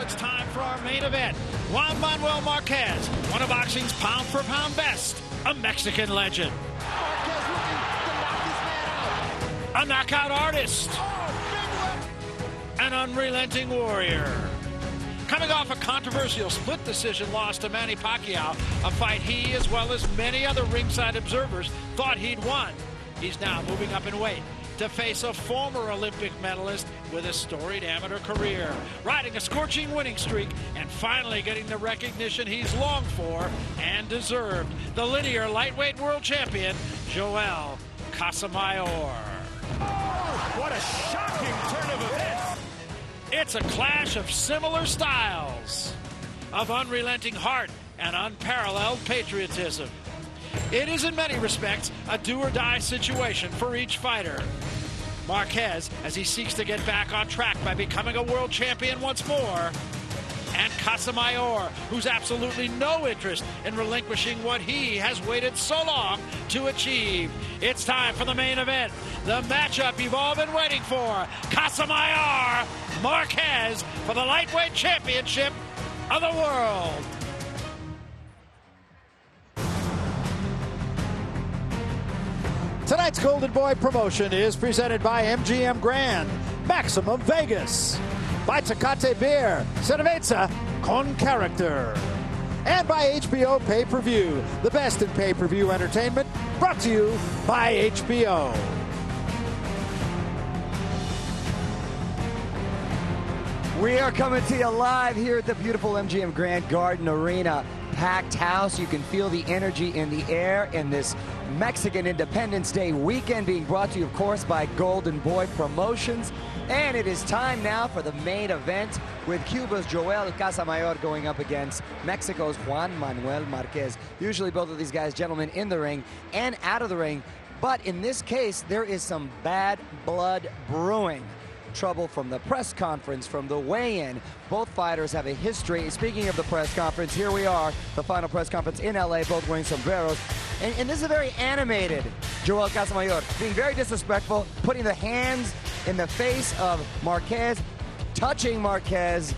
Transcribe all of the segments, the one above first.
it's time for our main event. Juan Manuel Marquez, one of boxing's pound-for-pound best, a Mexican legend. Marquez looking to knock this man out. A knockout artist. Oh, An unrelenting warrior. Coming off a controversial split decision loss to Manny Pacquiao, a fight he, as well as many other ringside observers, thought he'd won. He's now moving up in weight to face a former Olympic medalist with a storied amateur career, riding a scorching winning streak and finally getting the recognition he's longed for and deserved. The linear lightweight world champion, Joel Casamayor. Oh, what a shocking turn of events. It's a clash of similar styles, of unrelenting heart and unparalleled patriotism. It is in many respects a do-or-die situation for each fighter. Marquez, as he seeks to get back on track by becoming a world champion once more, and Casamayor, who's absolutely no interest in relinquishing what he has waited so long to achieve. It's time for the main event, the matchup you've all been waiting for. Casamayor Marquez for the lightweight championship of the world. Tonight's Golden Boy promotion is presented by MGM Grand, Maximum Vegas, by Tecate Beer, Cerveza con Character, and by HBO Pay-Per-View, the best in pay-per-view entertainment, brought to you by HBO. We are coming to you live here at the beautiful MGM Grand Garden Arena. Packed house. You can feel the energy in the air in this Mexican Independence Day weekend, being brought to you, of course, by Golden Boy Promotions. And it is time now for the main event, with Cuba's Joel Casamayor going up against Mexico's Juan Manuel Marquez. Usually both of these guys, gentlemen, in the ring and out of the ring. But in this case, there is some bad blood brewing. Trouble from the press conference, from the weigh-in. Both fighters have a history. Speaking of the press conference, here we are, the final press conference in LA, both wearing sombreros. And this is a very animated Joel Casamayor, being very disrespectful, putting the hands in the face of Marquez, touching Marquez,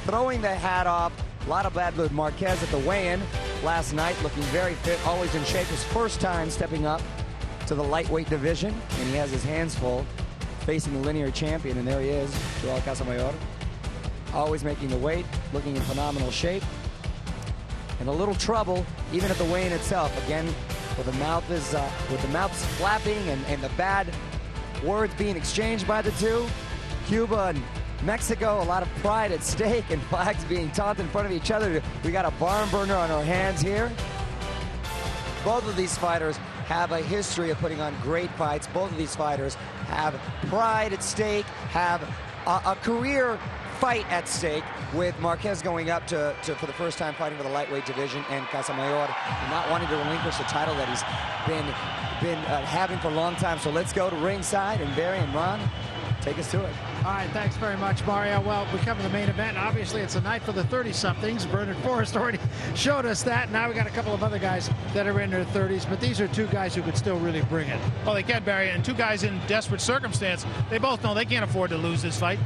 throwing the hat off. A lot of bad blood. Marquez at the weigh-in last night, looking very fit, always in shape. His first time stepping up to the lightweight division, and he has his hands full, facing the linear champion, and there he is, Joel Casamayor, always making the weight, looking in phenomenal shape. In a little trouble, even at the weigh-in itself. Again, with the mouths flapping and the bad words being exchanged by the two. Cuba and Mexico, a lot of pride at stake, and flags being taunted in front of each other. We got a barn burner on our hands here. Both of these fighters have a history of putting on great fights. Both of these fighters have pride at stake, have a career fight at stake, with Marquez going up to for the first time fighting for the lightweight division, and Casamayor not wanting to relinquish the title that he's been having for a long time. So let's go to ringside, and Barry and Ron, take us to it. All right, thanks very much, Mario. Well, we come to the main event. Obviously, it's a night for the 30-somethings. Bernard Forrest already showed us that. Now we got a couple of other guys that are in their 30s, but these are two guys who could still really bring it. Well, they can, Barry, and two guys in desperate circumstance. They both know they can't afford to lose this fight.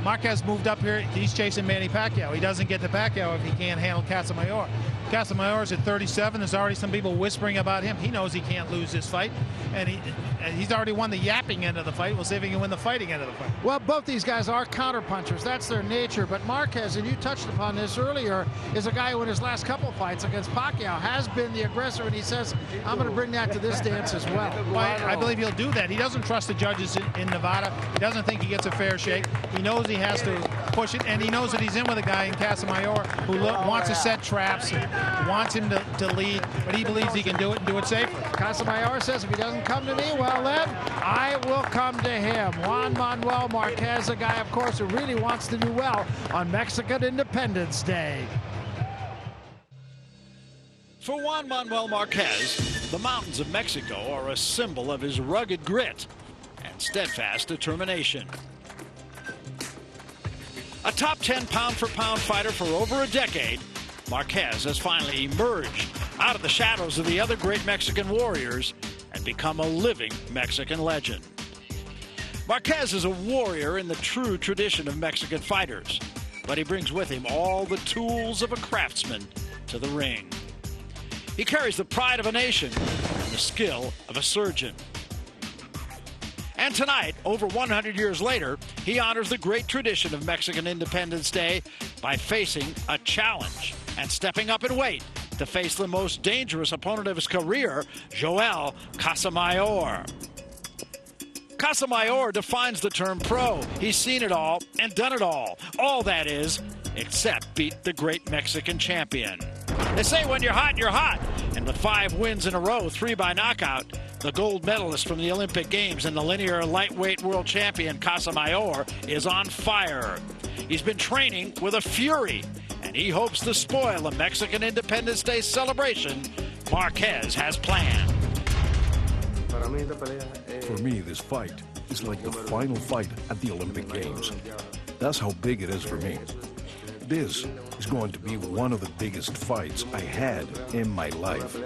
Marquez moved up here. He's chasing Manny Pacquiao. He doesn't get to Pacquiao if he can't handle Casamayor. Casamayor's at 37. There's already some people whispering about him. He knows he can't lose this fight, and he's already won the yapping end of the fight. We'll see if he can win the fighting end of the fight. Well, both these guys are counterpunchers. That's their nature. But Marquez, and you touched upon this earlier, is a guy who in his last couple fights against Pacquiao has been the aggressor, and he says, I'm going to bring that to this dance as well. Well, I believe he'll do that. He doesn't trust the judges in Nevada. He doesn't think he gets a fair shake. He knows he has to push it, and he knows that he's in with a guy in Casamayor who wants to set traps and wants him to lead, but he believes he can do it and do it safely. Casamayor says, if he doesn't come to me, well then, I will come to him. Juan Manuel Marquez, a guy, of course, who really wants to do well on Mexican Independence Day. For Juan Manuel Marquez, the mountains of Mexico are a symbol of his rugged grit and steadfast determination. A top 10 pound-for-pound fighter for over a decade, Marquez has finally emerged out of the shadows of the other great Mexican warriors and become a living Mexican legend. Marquez is a warrior in the true tradition of Mexican fighters, but he brings with him all the tools of a craftsman to the ring. He carries the pride of a nation and the skill of a surgeon. And tonight, over 100 years later, he honors the great tradition of Mexican Independence Day by facing a challenge and stepping up in weight to face the most dangerous opponent of his career, Joel Casamayor. Casamayor defines the term pro. He's seen it all and done it all. All that is, except beat the great Mexican champion. They say when you're hot, and with 5 wins in a row, 3 by knockout, the gold medalist from the Olympic Games and the linear lightweight world champion Casamayor is on fire. He's been training with a fury, and he hopes to spoil the Mexican Independence Day celebration Marquez has planned. For me, this fight is like the final fight at the Olympic Games. That's how big it is for me. This is going to be one of the biggest fights I had in my life.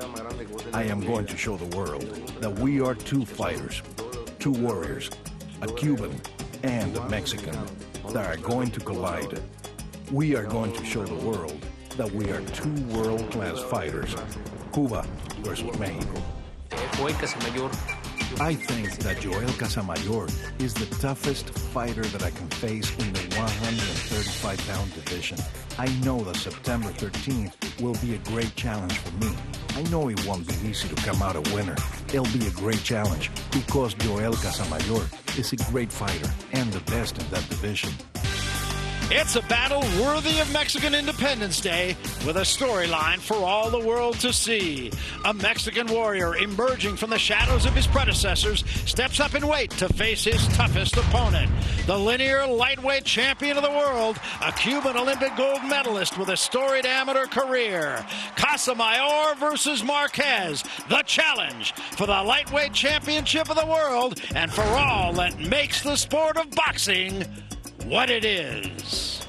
I am going to show the world that we are 2 fighters, 2 warriors, a Cuban and a Mexican, that are going to collide. We are going to show the world that we are 2 world-class fighters, Cuba versus Mexico. I think that Joel Casamayor is the toughest fighter that I can face in the 135-pound division. I know that September 13th will be a great challenge for me. I know it won't be easy to come out a winner. It'll be a great challenge because Joel Casamayor is a great fighter and the best in that division. It's a battle worthy of Mexican Independence Day with a storyline for all the world to see. A Mexican warrior emerging from the shadows of his predecessors steps up in weight to face his toughest opponent. The linear lightweight champion of the world, a Cuban Olympic gold medalist with a storied amateur career. Casamayor versus Marquez, the challenge for the lightweight championship of the world and for all that makes the sport of boxing what it is.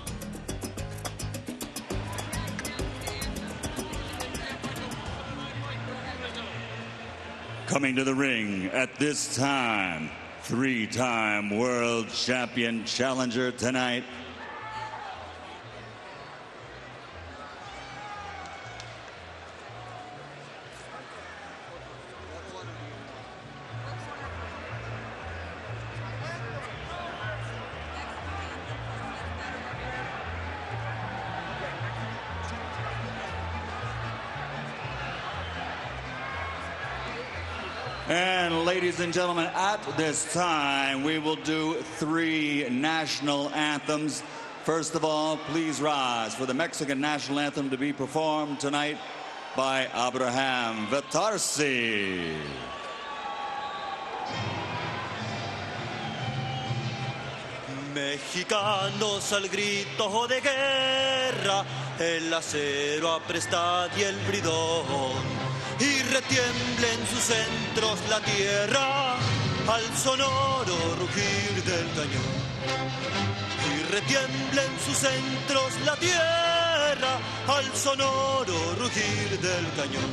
Coming to the ring at this time, 3-time world champion challenger tonight, and ladies and gentlemen, at this time, we will do 3 national anthems. First of all, please rise for the Mexican national anthem to be performed tonight by Abraham Vetarsi. Mexicanos al grito de guerra, el acero aprestad y el bridón. Y retiembla en sus centros la tierra al sonoro rugir del cañón. Y retiembla en sus centros la tierra al sonoro rugir del cañón.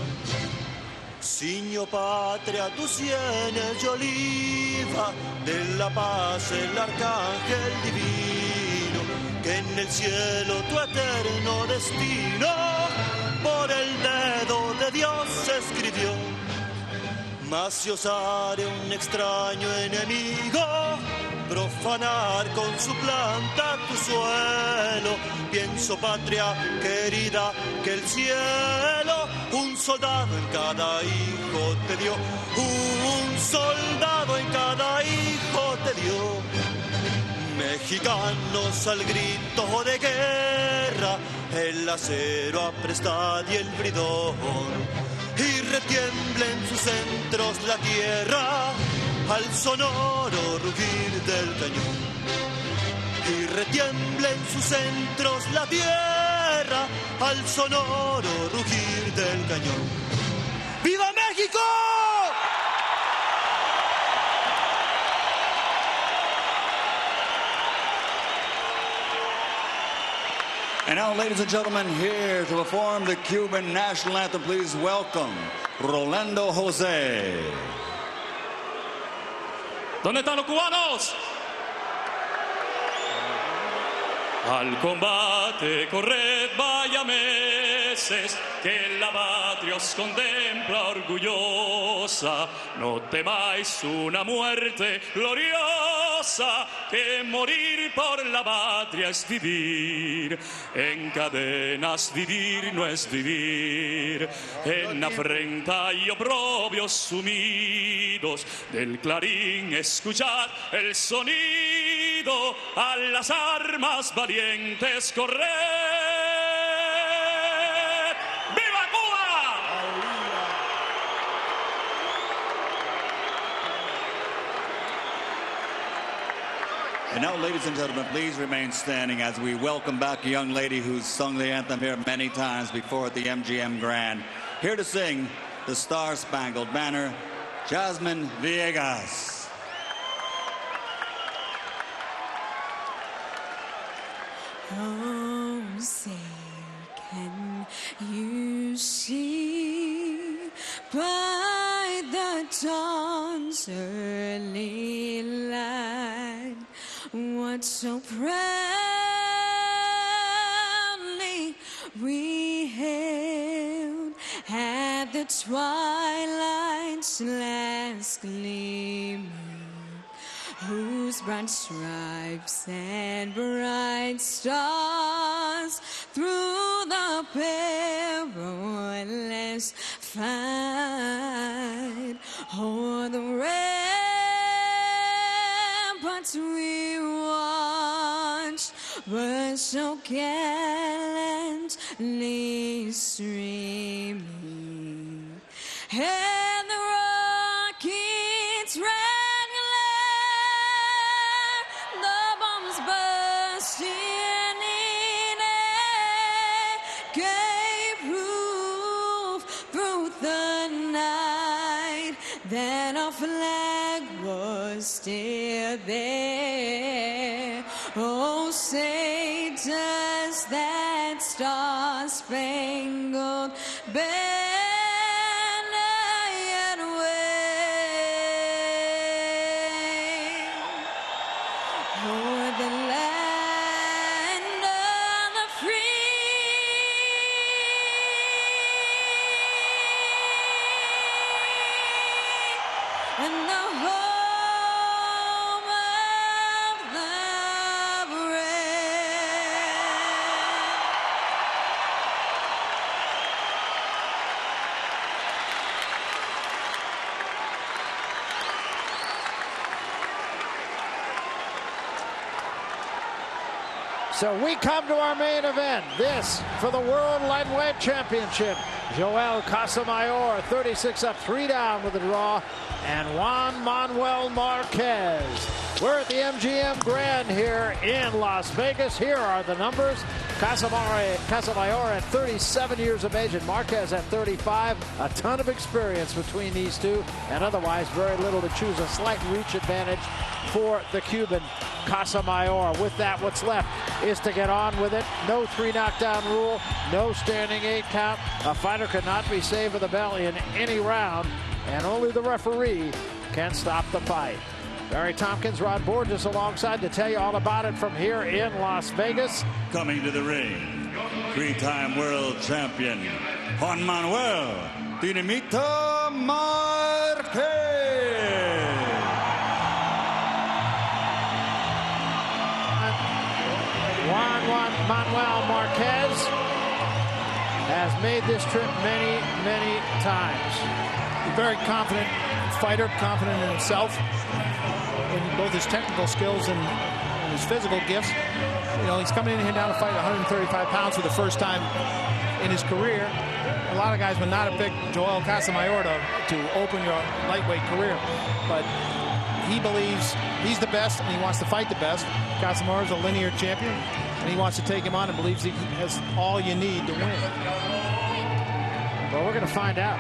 Ciño patria tus sienes de oliva, de la paz el arcángel divino, que en el cielo tu eterno destino por el dedo de Dios escribió. Mas si osare un extraño enemigo profanar con su planta tu suelo, pienso patria querida que el cielo un soldado en cada hijo te dio, un soldado en cada hijo te dio. Mexicanos al grito de guerra, el acero aprestad y el bridón, y retiembla en sus centros la tierra al sonoro rugir del cañón. Y retiembla en sus centros la tierra al sonoro rugir del cañón. ¡Viva México! And now, ladies and gentlemen, here to perform the Cuban national anthem, please welcome Rolando Jose. ¿Dónde están los cubanos? Al combate corred vaya meses, que la patria os contempla orgullosa. No temáis una muerte gloriosa, que morir por la patria es vivir. En cadenas vivir no es vivir. En afrenta y oprobios sumidos, del clarín escuchad el sonido, a las armas valientes corred. ¡Viva Cuba! And now, ladies and gentlemen, please remain standing as we welcome back a young lady who's sung the anthem here many times before at the MGM Grand. Here to sing the Star-Spangled Banner, Jasmine Villegas. Oh, say, can you see by the dawn's early light what so proudly we hailed at the twilight's last gleaming, whose bright stripes and bright stars through the perilous fight o'er the ramparts we watched were so gallantly streaming, and the rockets ran glare, the bombs bursting in air gave proof through the night that our flag was still there. Oh, say does that star-spangled banner yet wave o'er the land of the free and the home of the So we come to our main event. This for the World Lightweight Championship. Joel Casamayor, 36 up, 3 down with a draw. And Juan Manuel Marquez. We're at the MGM Grand here in Las Vegas. Here are the numbers. Casamayor at 37 years of age and Marquez at 35. A ton of experience between these two, and otherwise very little to choose. A slight reach advantage for the Cuban Casamayor. With that, what's left is to get on with it. No 3 knockdown rule, no standing 8 count. A fighter cannot be saved with the bell in any round, and only the referee can stop the fight. Barry Tompkins, Rod Borges alongside to tell you all about it from here in Las Vegas. Coming to the ring, 3-time world champion, Juan Manuel Dinamita Marquez. Juan Manuel Marquez has made this trip many, many times. He's a very confident fighter, confident in himself, in both his technical skills and his physical gifts. You know, he's coming in here now to fight 135 pounds for the first time in his career. A lot of guys would not have picked Joel Casamayor to open your lightweight career, but he believes he's the best and he wants to fight the best. Casamayor is a linear champion and he wants to take him on and believes he has all you need to win. Well, we're going to find out.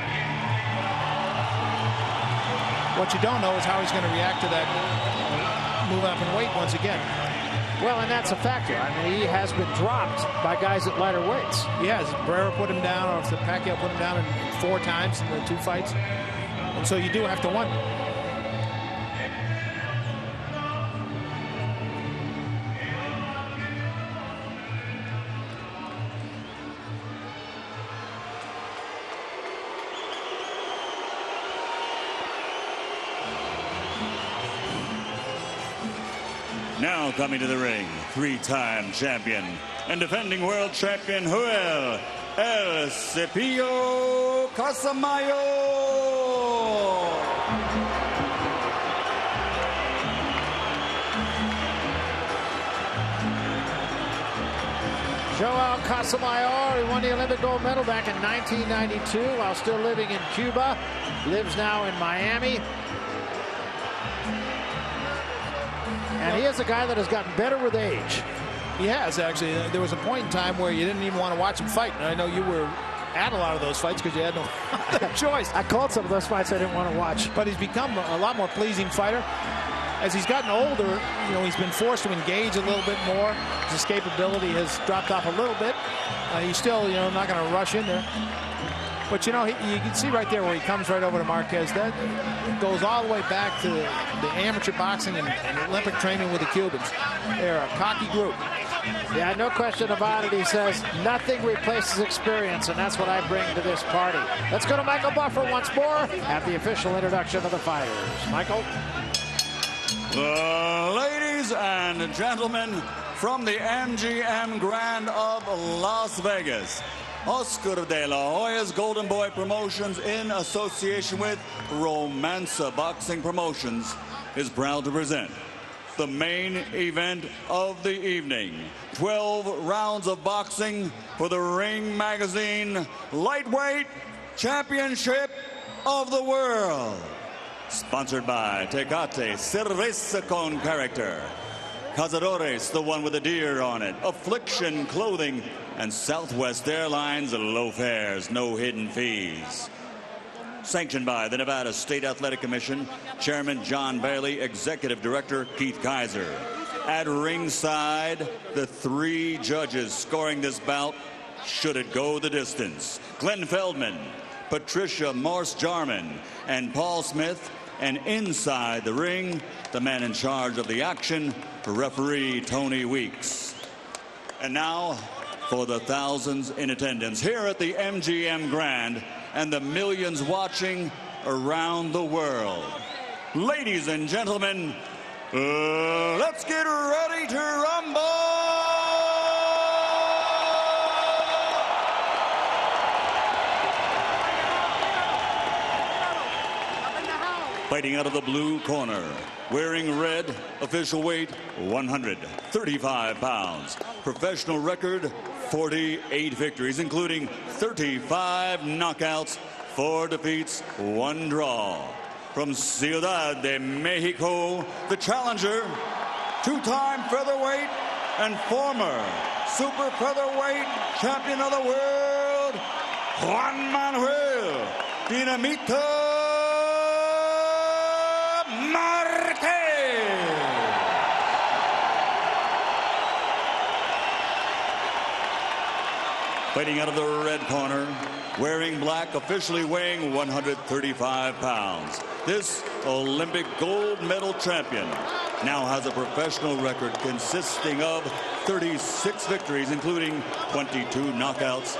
What you don't know is how he's going to react to that move up in weight once again. Well, and that's a factor. I mean, he has been dropped by guys at lighter weights. He has. Barrera put him down, or Pacquiao put him down 4 times in the 2 fights. And so you do have to wonder. Now coming to the ring, 3-time champion and defending world champion Juan El Cepillo Casamayor. Joel Casamayor, he won the Olympic gold medal back in 1992 while still living in Cuba. Lives now in Miami. And he is a guy that has gotten better with age. He has, actually. There was a point in time where you didn't even want to watch him fight. And I know you were at a lot of those fights because you had no other choice. I called some of those fights I didn't want to watch. But he's become a lot more pleasing fighter. As he's gotten older, he's been forced to engage a little bit more. His escapability has dropped off a little bit. He's still, not going to rush in there. But, you can see right there where he comes right over to Marquez. That goes all the way back to the amateur boxing and Olympic training with the Cubans. They're a cocky group. Yeah, no question about it. He says nothing replaces experience, and that's what I bring to this party. Let's go to Michael Buffer once more at the official introduction of the fighters. Michael? Ladies and gentlemen, from the MGM Grand of Las Vegas, Oscar de la Hoya's Golden Boy Promotions, in association with Romanza Boxing Promotions, is proud to present the main event of the evening. 12 rounds of boxing for the Ring Magazine Lightweight Championship of the World. Sponsored by Tecate Cerveza con Character, Cazadores, the one with the deer on it, Affliction Clothing, and Southwest Airlines, low fares, no hidden fees. Sanctioned by the Nevada State Athletic Commission, Chairman John Bailey, Executive Director Keith Kaiser. At ringside, the 3 judges scoring this bout, should it go the distance: Glenn Feldman, Patricia Morse-Jarman, and Paul Smith. And inside the ring, the man in charge of the action, referee Tony Weeks. And now, for the thousands in attendance here at the MGM Grand and the millions watching around the world, ladies and gentlemen, let's get ready to rumble! Fighting out of the blue corner, wearing red, official weight 135 pounds. Professional record 48 victories, including 35 knockouts, 4 defeats, 1 draw. From Ciudad de Mexico, the challenger, 2-time featherweight and former super featherweight champion of the world, Juan Manuel Dinamita Marquez. Fighting out of the red corner, wearing black, officially weighing 135 pounds. This Olympic gold medal champion now has a professional record consisting of 36 victories, including 22 knockouts,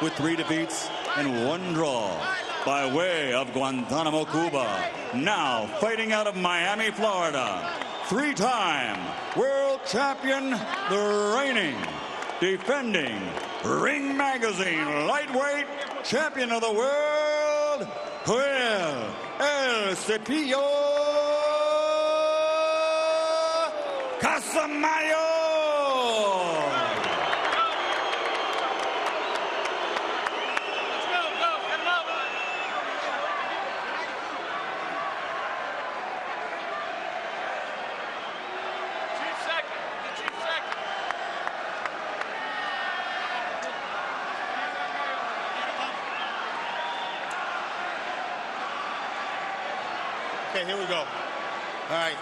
with 3 defeats and 1 draw. By way of Guantanamo, Cuba, now fighting out of Miami, Florida, 3-time world champion, the reigning, defending Ring Magazine Lightweight Champion of the World, Juan El Cepillo Casamayor. Okay, here we go. All right,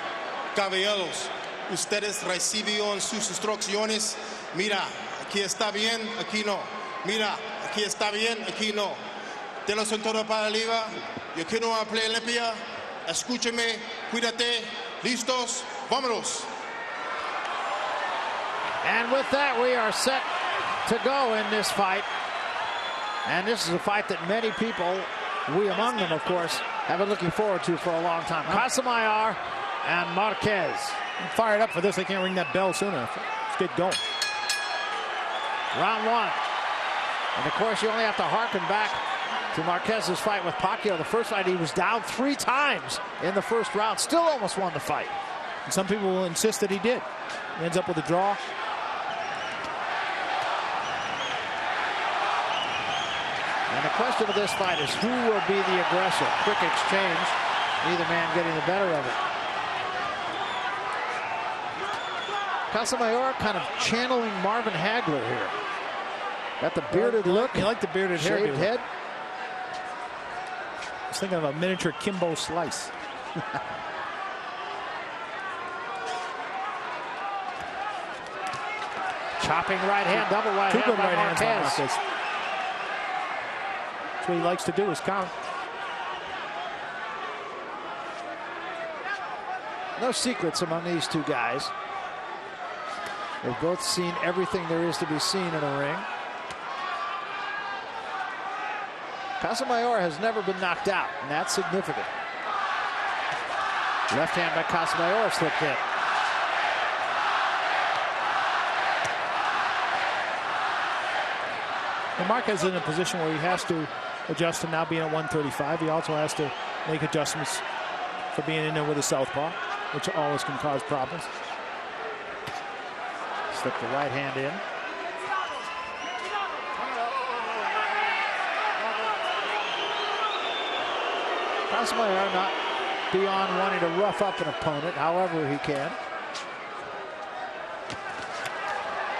caballeros, ustedes recibieron sus instrucciones. Mira, aquí está bien, aquí no. Mira, aquí está bien, aquí no. De los centros para arriba. Yo quiero una pelea limpia. Escúcheme, cuídate. Listos, vámonos. And with that, we are set to go in this fight. And this is a fight that many people, we among them, of course, have been looking forward to for a long time. Casamayor and Marquez. I'm fired up for this. They can't ring that bell sooner. Let's get going. Round one. And of course, you only have to harken back to Marquez's fight with Pacquiao. The first fight, he was down 3 times in the first round. Still almost won the fight. And some people will insist that he did. He ends up with a draw. And the question of this fight is who will be the aggressor? Quick exchange. Neither man getting the better of it. Casamayor kind of channeling Marvin Hagler here. Got the bearded look. You like the bearded hair. Shaved head. I was thinking of a miniature Kimbo Slice. Chopping right hand, double right hand. Two good by right hands on Marquez. Marquez. That's what he likes to do, is counter. No secrets among these two guys. They've both seen everything there is to be seen in a ring. Casamayor has never been knocked out, and that's significant. Left hand by Casamayor slipped in. And Marquez is in a position where he has to adjust to now being at 135. He also has to make adjustments for being in there with a southpaw, which always can cause problems. Slip the right hand in. Casamayor not beyond wanting to rough up an opponent however he can.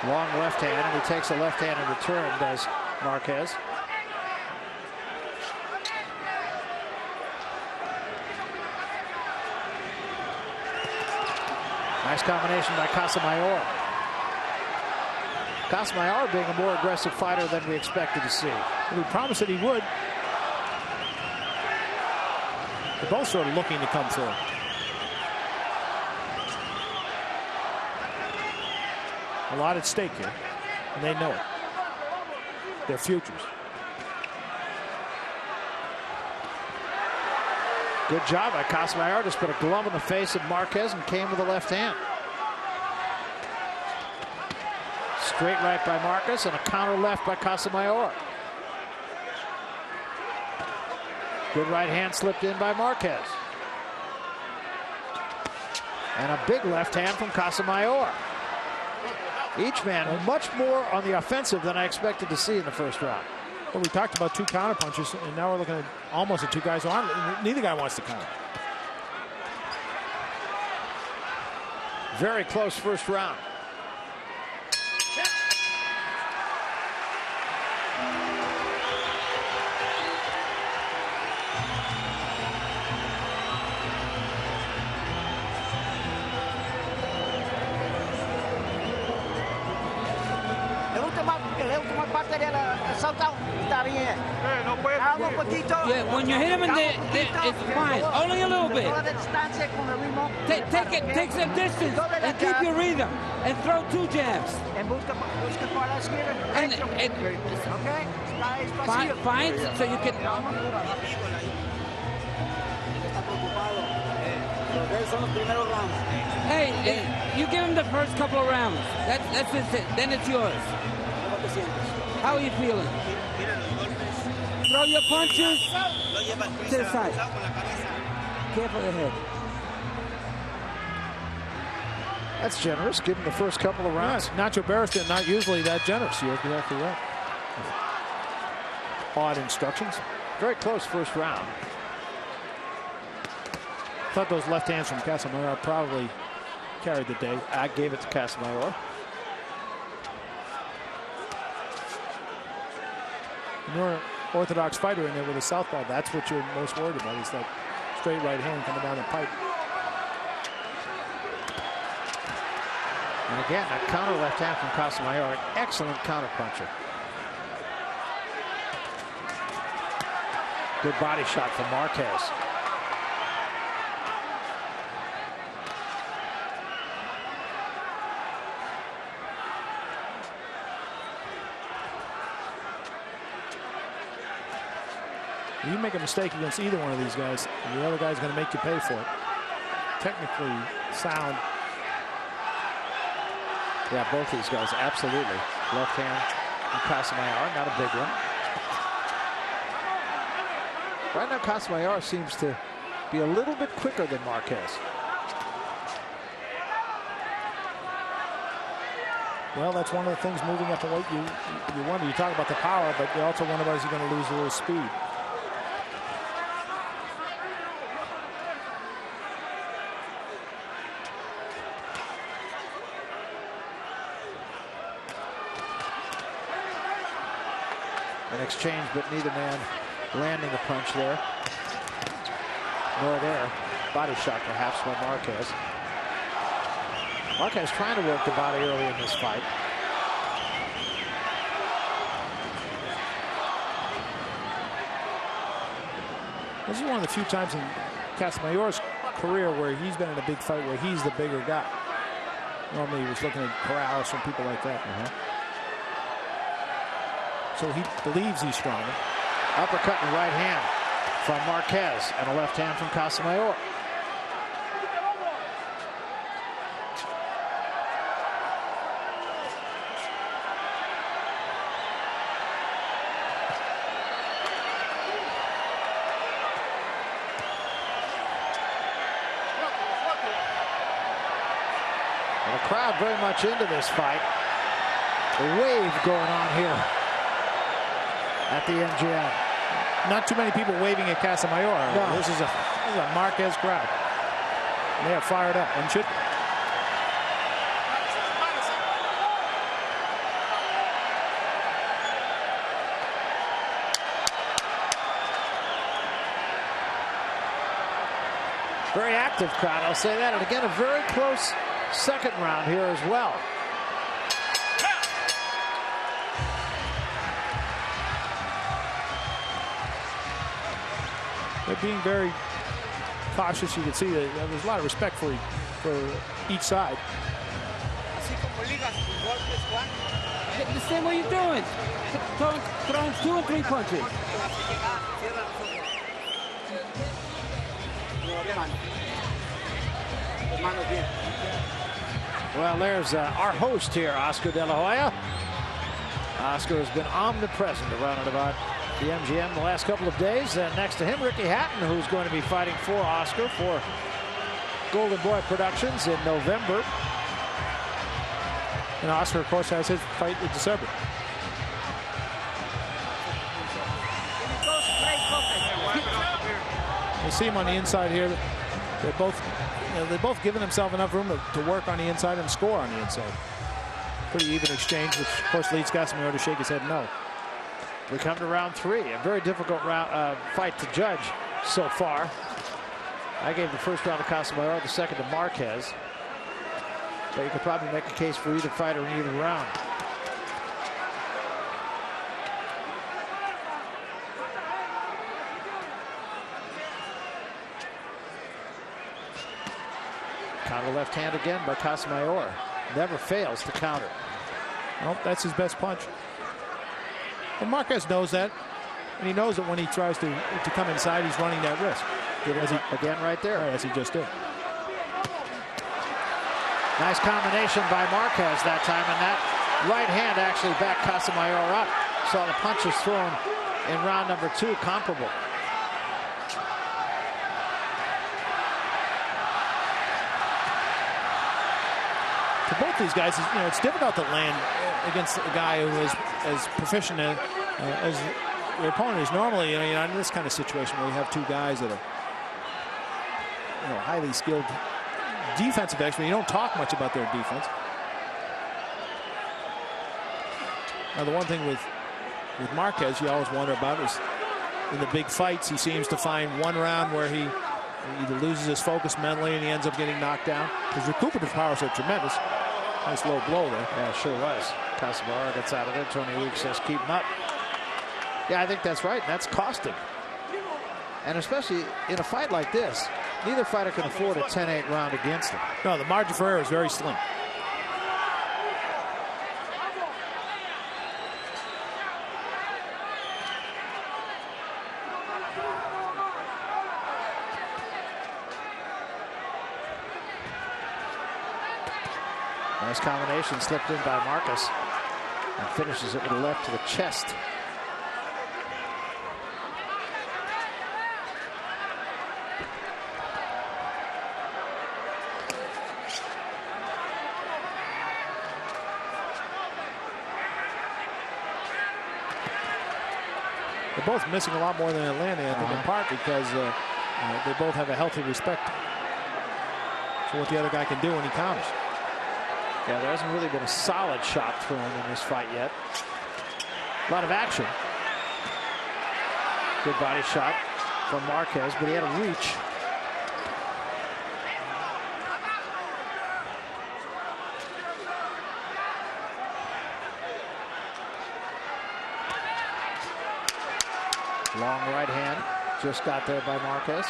Long left hand, and he takes a left hand in return, does Marquez. Nice combination by Casamayor. Casamayor being a more aggressive fighter than we expected to see. We promised that he would. They're both sort of looking to come through. A lot at stake here, and they know it. Their futures. Good job by Casamayor. Just put a glove in the face of Marquez and came with the left hand. Straight right by Marquez and a counter left by Casamayor. Good right hand slipped in by Marquez. And a big left hand from Casamayor. Each man much more on the offensive than I expected to see in the first round. Well, we talked about 2 counter punches, and now we're looking at almost at 2 guys who aren't. Neither guy wants to counter. Very close first round. Yeah, when you hit him in it's fine. Only a little bit. Take some distance and keep your rhythm and throw 2 jabs. And find so you can. Hey, you give him the first couple of rounds. That's it. Then it's yours. How are you feeling? Throw your punches to the side. Careful the head. That's generous. Give him the first couple of rounds. Yeah, Nacho Barristan not usually that generous. You're exactly right. Odd instructions. Very close first round. Thought those left hands from Casamayor probably carried the day. I gave it to Casamayor. You're an orthodox fighter in there with a southpaw. That's what you're most worried about. Is that straight right hand coming down the pipe. And again, a counter left hand from Casamayor. An excellent counter puncher. Good body shot from Marquez. You make a mistake against either one of these guys, and the other guy's going to make you pay for it. Technically sound Yeah, both these guys, absolutely. Left hand from Casamayor, not a big one. Right now, Casamayor seems to be a little bit quicker than Marquez. Well, that's one of the things moving up in weight. You wonder. You talk about the power, but you also wonder, is he going to lose a little speed? An exchange, but neither man landing a punch there. Nor there. Body shot, perhaps, by Marquez. Marquez trying to work the body early in this fight. This is one of the few times in Casamayor's career where he's been in a big fight where he's the bigger guy. Normally he was looking at Corrales and people like that. So he believes he's stronger. Uppercut in the right hand from Marquez and a left hand from Casamayor. And the crowd very much into this fight. A wave going on here at the MGM. Not too many people waving at Casamayor. No. This is a Marquez crowd. They are fired up and should. Very active crowd, I'll say that. And again, a very close second round here as well. They're being very cautious. You can see that there's a lot of respect for each side. The same way you're doing. Throwing 2 and 3 punches. Well, there's our host here, Oscar De La Hoya. Oscar has been omnipresent around and about the MGM the last couple of days. And next to him, Ricky Hatton, who's going to be fighting for Oscar for Golden Boy Productions in November. And Oscar, of course, has his fight in December. You see him on the inside here. They're both giving themselves enough room to work on the inside and score on the inside. Pretty even exchange, which of course leads Casamayor to shake his head no. We come to round 3, a very difficult fight to judge so far. I gave the first round to Casamayor, the second to Marquez. But you could probably make a case for either fighter in either round. Counter left hand again by Casamayor. Never fails to counter. Well, that's his best punch. And Marquez knows that. And he knows that when he tries to come inside, he's running that risk. Again right there. As he just did. Nice combination by Marquez that time, and that right hand actually backed Casamayor up. Saw the punches thrown in round number 2 comparable. For both these guys, it's difficult to land against a guy who is as proficient as your opponent is. Normally, in this kind of situation where you have two guys that are highly skilled defensive experts, you don't talk much about their defense. Now, the one thing with Marquez you always wonder about is in the big fights, he seems to find one round where he either loses his focus mentally and he ends up getting knocked down. His recuperative powers are tremendous. Nice low blow there. Yeah, it sure was. Casamayor gets out of there. Tony Weeks says keep him up. Yeah, I think that's right. That's costing. And especially in a fight like this, neither fighter can afford a 10-8 round against him. No, the margin for error is very slim. Nice Nice combination slipped in by Marquez and finishes it with a left to the chest. They're both missing a lot more than Atlanta, I think, in part because they both have a healthy respect for what the other guy can do when he counters. Yeah, there hasn't really been a solid shot thrown in this fight yet. A lot of action. Good body shot from Marquez, but he had a reach. Long right hand, just got there by Marquez.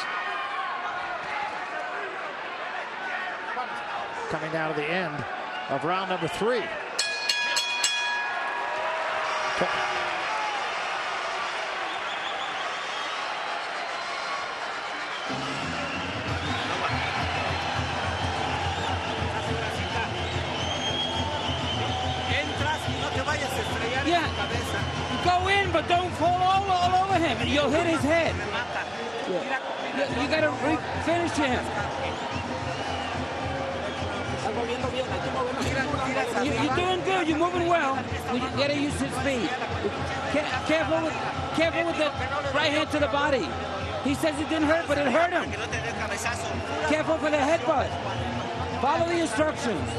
Coming down to the end of round number 3. Yeah, go in, but don't fall all over him. You'll hit his head. Yeah. You gotta finish him. You're doing good. You're moving well. You gotta use his speed. Careful with the right hand to the body. He says it didn't hurt, but it hurt him. Careful for the headbutt. Follow the instructions.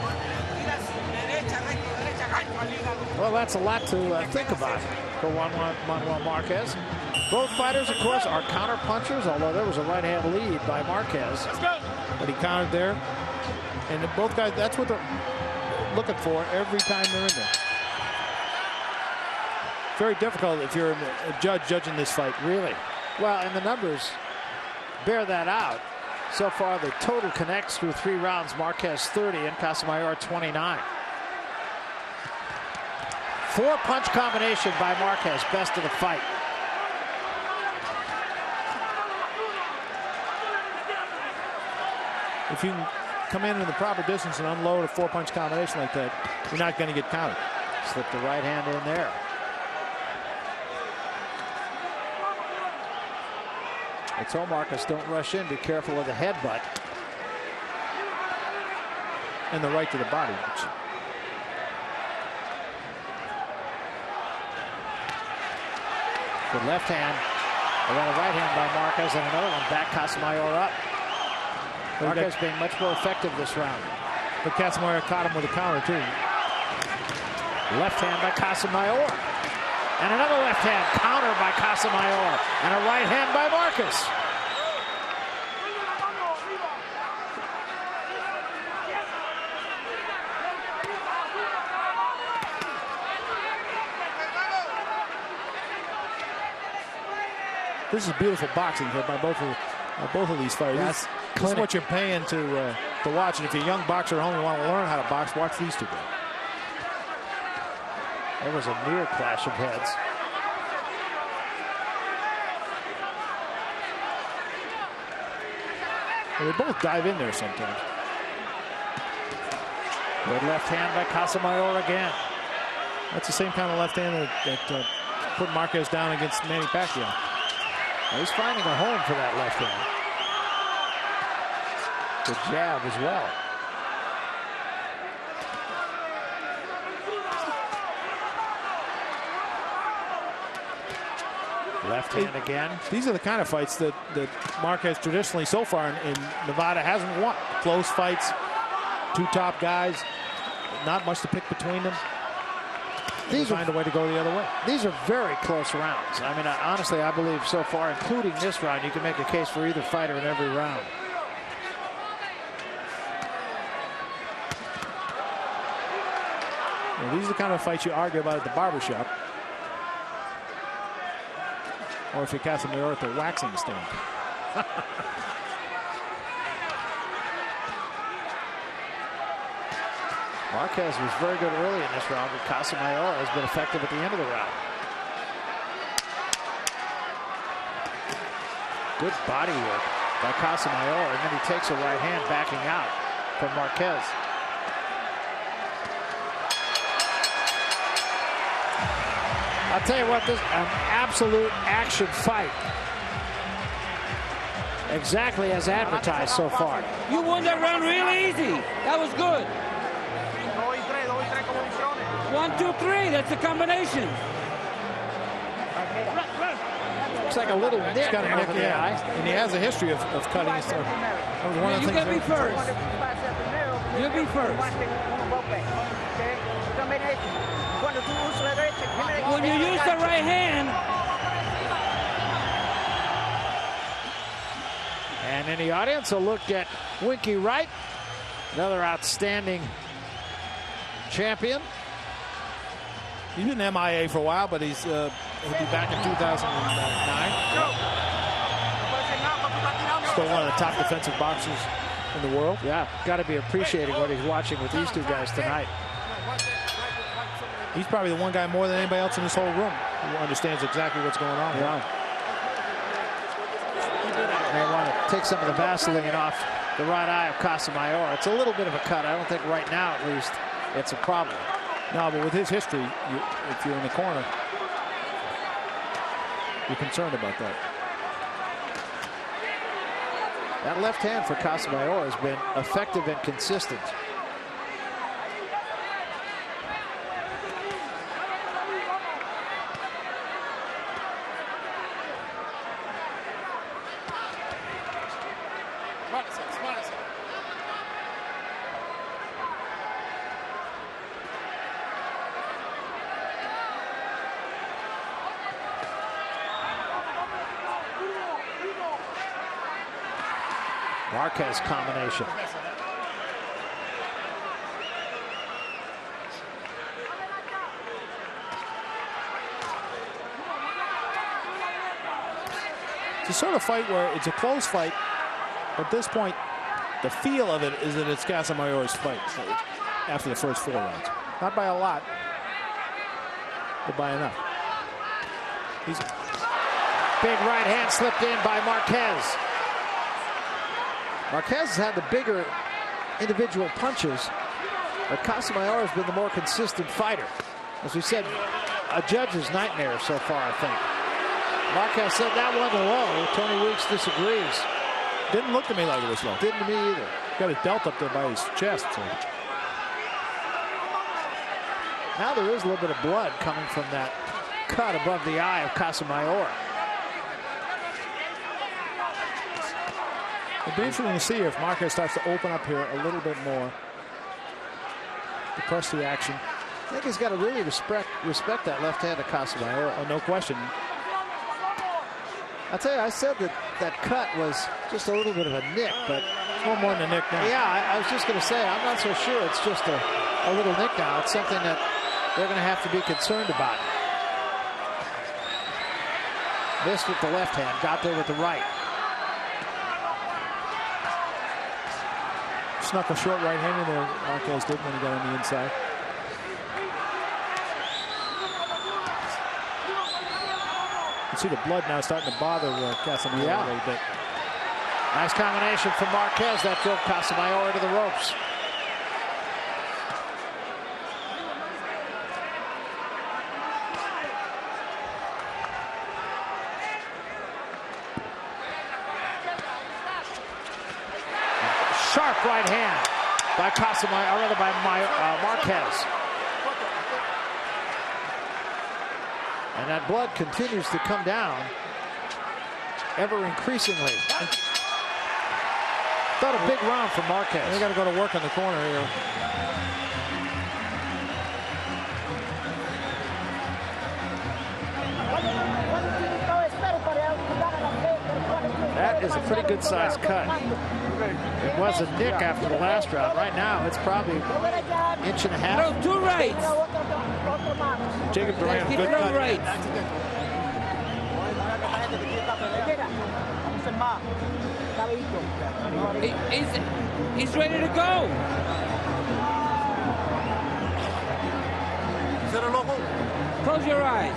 Well, that's a lot to think about for Juan Manuel Marquez. Both fighters, of course, are counter punchers, although there was a right-hand lead by Marquez. But he countered there. And both guys, that's what they're looking for every time they're in there. Very difficult if you're a judge judging this fight, really. Well, and the numbers bear that out. So far, the total connects through 3 rounds. Marquez 30 and Casamayor 29. 4-punch combination by Marquez, best of the fight. If you can come in the proper distance and unload a 4-punch combination like that, you're not going to get counted. Slip the right hand in there. I told Marquez, don't rush in. Be careful of the headbutt. And the right to the body. Good left hand. And then a right hand by Marquez and another one back Casamayor up. Marquez being much more effective this round. But Casamayor caught him with a counter too. Left hand by Casamayor. And another left hand counter by Casamayor. And a right hand by Marquez. This is beautiful boxing here by both of these fighters. This is what you're paying to watch. And if you're a young boxer at home and want to learn how to box, watch these two guys. There was a near clash of heads. Well, they both dive in there sometimes. Good left hand by Casamayor again. That's the same kind of left hand that put Marquez down against Manny Pacquiao. Well, he's finding a home for that left hand. The jab as well. Left hand again. These are the kind of fights that Marquez traditionally so far in Nevada hasn't won. Close fights, 2 top guys, not much to pick between them. These find a way to go the other way. These are very close rounds. I mean, honestly, I believe so far, including this round, you can make a case for either fighter in every round. Well, these are the kind of fights you argue about at the barbershop. Or if you're Casamayor at the waxing stand. Marquez was very good early in this round, but Casamayor has been effective at the end of the round. Good body work by Casamayor, and then he takes a right hand backing out from Marquez. I'll tell you what, this is an absolute action fight. Exactly as advertised so far. You won that round real easy. That was good. 1, 2, 3. That's the combination. Looks like a little nick. He's got a nick, yeah. And he has a history of cutting his stuff. You can be first. You be first. When you use the right hand. And in the audience, a look at Winky Wright, another outstanding champion. He's been MIA for a while, but he'll be back in 2009. Still one of the top defensive boxers in the world. Yeah, got to be appreciating what he's watching with these two guys tonight. He's probably the one guy more than anybody else in this whole room who understands exactly what's going on. Yeah. They want to take some of the Vaseline off the right eye of Casamayor. It's a little bit of a cut. I don't think right now, at least, it's a problem. No, but with his history, if you're in the corner, you're concerned about that. That left hand for Casamayor has been effective and consistent. Marquez combination. It's a sort of fight where it's a close fight, but at this point, the feel of it is that it's Casamayor's fight after the first 4 rounds. Not by a lot, but by enough. Big right hand slipped in by Marquez. Marquez has had the bigger individual punches, but Casamayor has been the more consistent fighter. As we said, a judge's nightmare so far, I think. Marquez said that one low. Tony Weeks disagrees. Didn't look to me like it was low. Didn't to me either. Got his belt up there by his chest. So. Now there is a little bit of blood coming from that cut above the eye of Casamayor. It'll be interesting to see if Marquez starts to open up here a little bit more, to press the action. I think he's got to really respect that left hand of Casamayor. Oh, no question. I'll tell you, I said that that cut was just a little bit of a nick, but it's a little more than a nick now. Yeah, I was just going to say, I'm not so sure it's just a little nick now. It's something that they're going to have to be concerned about. Missed with the left hand, got there with the right. Snuck a short right hand in there, Marquez did when he got on the inside. You see the blood now starting to bother Casamayor a little bit. Nice combination from Marquez that drove Casamayor into the ropes. Sharp right hand by Casamayor, or rather by Marquez. And that blood continues to come down ever increasingly. Thought a big round for Marquez. They got to go to work in the corner here. That is a pretty good sized cut. It was a nick after the last round. Right now, it's probably an inch and a half. No, 2 rights. Jacob Duran, good cut. Right. He's ready to go. Close your eyes.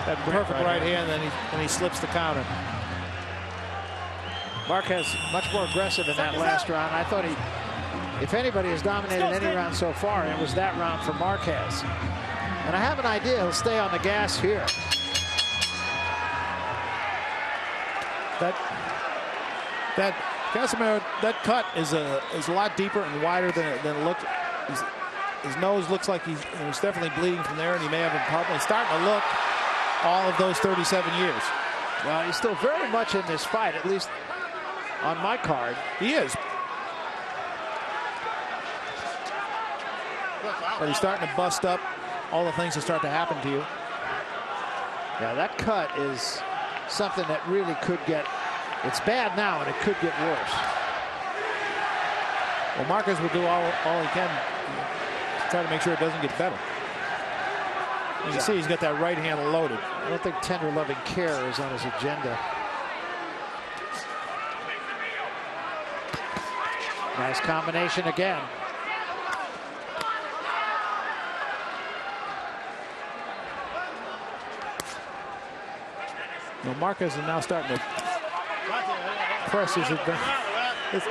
That perfect right hand, then he slips the counter. Marquez much more aggressive in that last round. I thought he If anybody has dominated any round so far, it was that round for Marquez. And I have an idea he'll stay on the gas here. That Casamayor, that cut is a lot deeper and wider than it looked. His nose looks like he's definitely bleeding from there, and he may have a problem. He's starting to look all of those 37 years. Well, he's still very much in this fight, at least on my card. He is. But he's starting to bust up all the things that start to happen to you. Yeah, that cut is something that really could get, it's bad now and it could get worse. Well, Marquez will do all he can to try to make sure it doesn't get better. You can see he's got that right hand loaded. I don't think tender loving care is on his agenda. Nice combination again. Well, Marquez is now starting to press his advantage.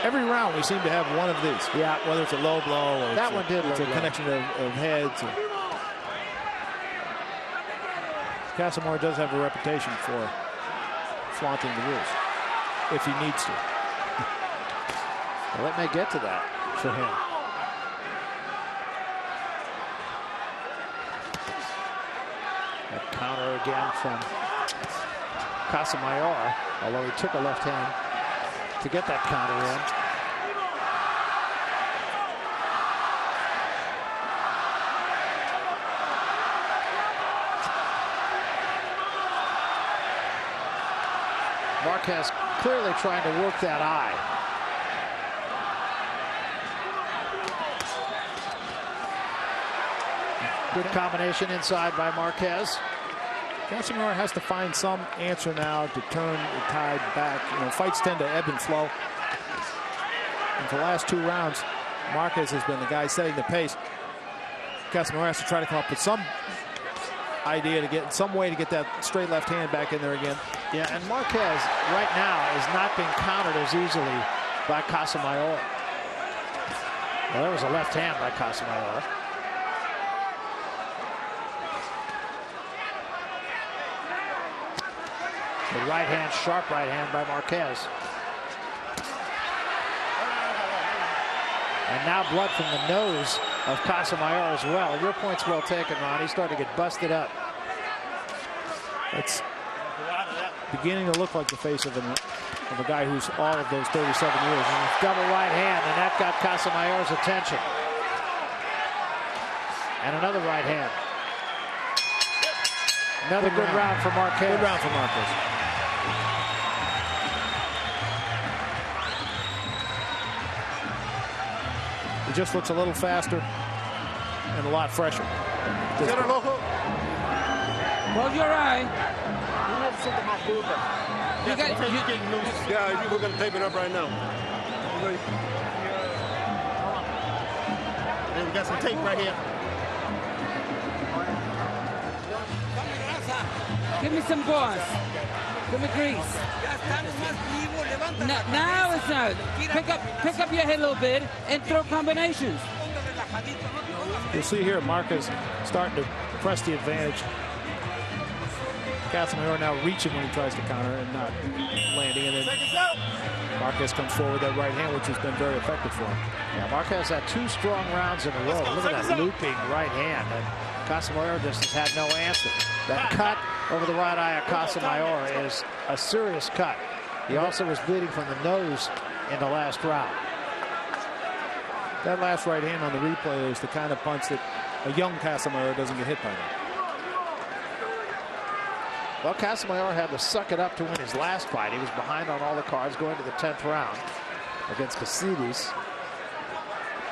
Every round we seem to have one of these. Yeah. Whether it's a low blow or that one did it's a low. connection of heads. Casamayor does have a reputation for flaunting the rules if he needs to. Well, it may get to that for him. That counter again from Casamayor, although he took a left hand to get that counter in. Marquez clearly trying to work that eye. Good combination inside by Marquez. Casamayor has to find some answer now to turn the tide back. You know, fights tend to ebb and flow. And for the last 2 rounds, Marquez has been the guy setting the pace. Casamayor has to try to come up with some idea to get some way to get that straight left hand back in there again. Yeah, and Marquez right now is not being countered as easily by Casamayor. Well, there was a left hand by Casamayor. The right hand, sharp right hand by Marquez. And now blood from the nose of Casamayor as well. Your point's well taken, Ron. He's starting to get busted up. It's beginning to look like the face of a guy who's all of those 37 years. Double right hand, and that got Casamayor's attention. And another right hand. Another good round for Marquez. Good round for Marquez. He just looks a little faster and a lot fresher. Close your eye. You got, Yeah, we're going to tape it up right now. And we got some tape right here. give me some boss. Give me grease. Now it's not. Pick up your head a little bit and throw combinations. You'll see here Marquez starting to press the advantage. Casamayor now reaching when he tries to counter and not landing. And then Marquez comes forward with that right hand, which has been very effective for him. Yeah, Marquez had 2 strong rounds in a row. Look at that looping right hand. And Casamayor just has had no answer. That cut over the right eye of Casamayor is a serious cut. He also was bleeding from the nose in the last round. That last right hand on the replay is the kind of punch that a young Casamayor doesn't get hit by that. Well, Casamayor had to suck it up to win his last fight. He was behind on all the cards going to the 10th round against Casillas.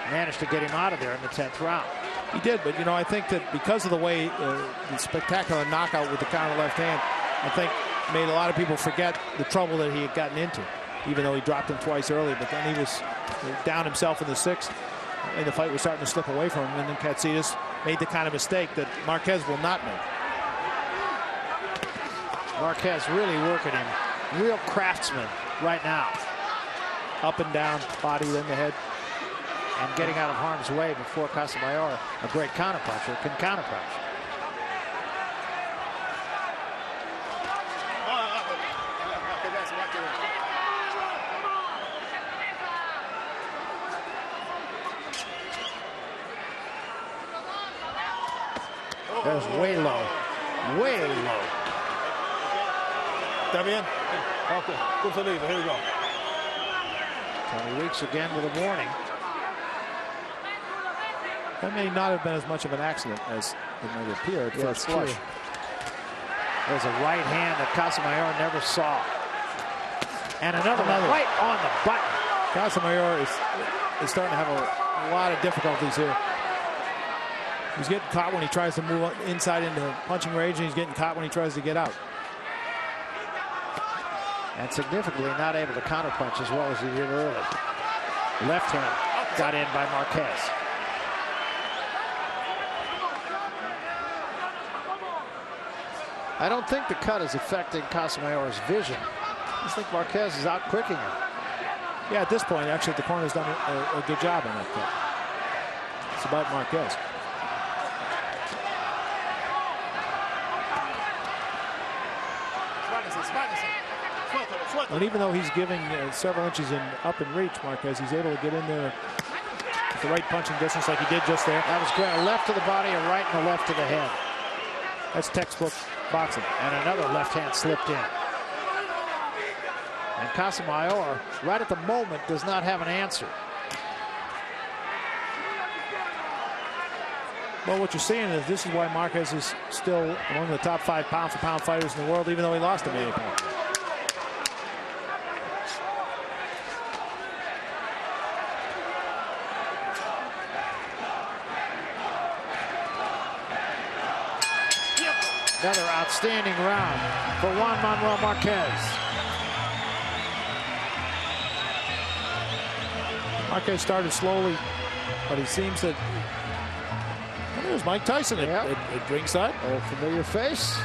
Managed to get him out of there in the 10th round. He did, but, you know, I think that because of the way the spectacular knockout with the counter left hand, I think made a lot of people forget the trouble that he had gotten into, even though he dropped him twice early. But then he was down himself in the 6th, and the fight was starting to slip away from him. And then Casillas made the kind of mistake that Marquez will not make. Marquez really working him. Real craftsman right now. up and down, body, then the head. And getting out of harm's way before Casamayor, a great counterpuncher, can counterpunch. That was way low. Way low. Está bien? Okay. Good for leaving. Here we go. Tony Weeks again with a warning. That may not have been as much of an accident as it might appear at first flush. There's a right hand that Casamayor never saw. And another one right on the button. Casamayor is starting to have a lot of difficulties here. He's getting caught when he tries to move inside into punching range, and he's getting caught when he tries to get out. And significantly not able to counterpunch as well as he did early. Left hand got in by Marquez. I don't think the cut is affecting Casamayor's vision. I just think Marquez is out quicking him. Yeah, at this point, actually, the corner's done a good job on that cut. It's about Marquez. And even though he's giving several inches in up and reach, Marquez, he's able to get in there at the right punching distance like he did just there. That was great. A left to the body, a right and a left to the head. That's textbook boxing. And another left hand slipped in. And Casamayor, right at the moment, does not have an answer. Well, what you're seeing is this is why Marquez is still one of the top 5 pound-for-pound fighters in the world, even though he lost to Manny Pacquiao. Another outstanding round for Juan Manuel Marquez. Marquez started slowly, but he seems that... Oh, there's Mike Tyson at ringside. A familiar face.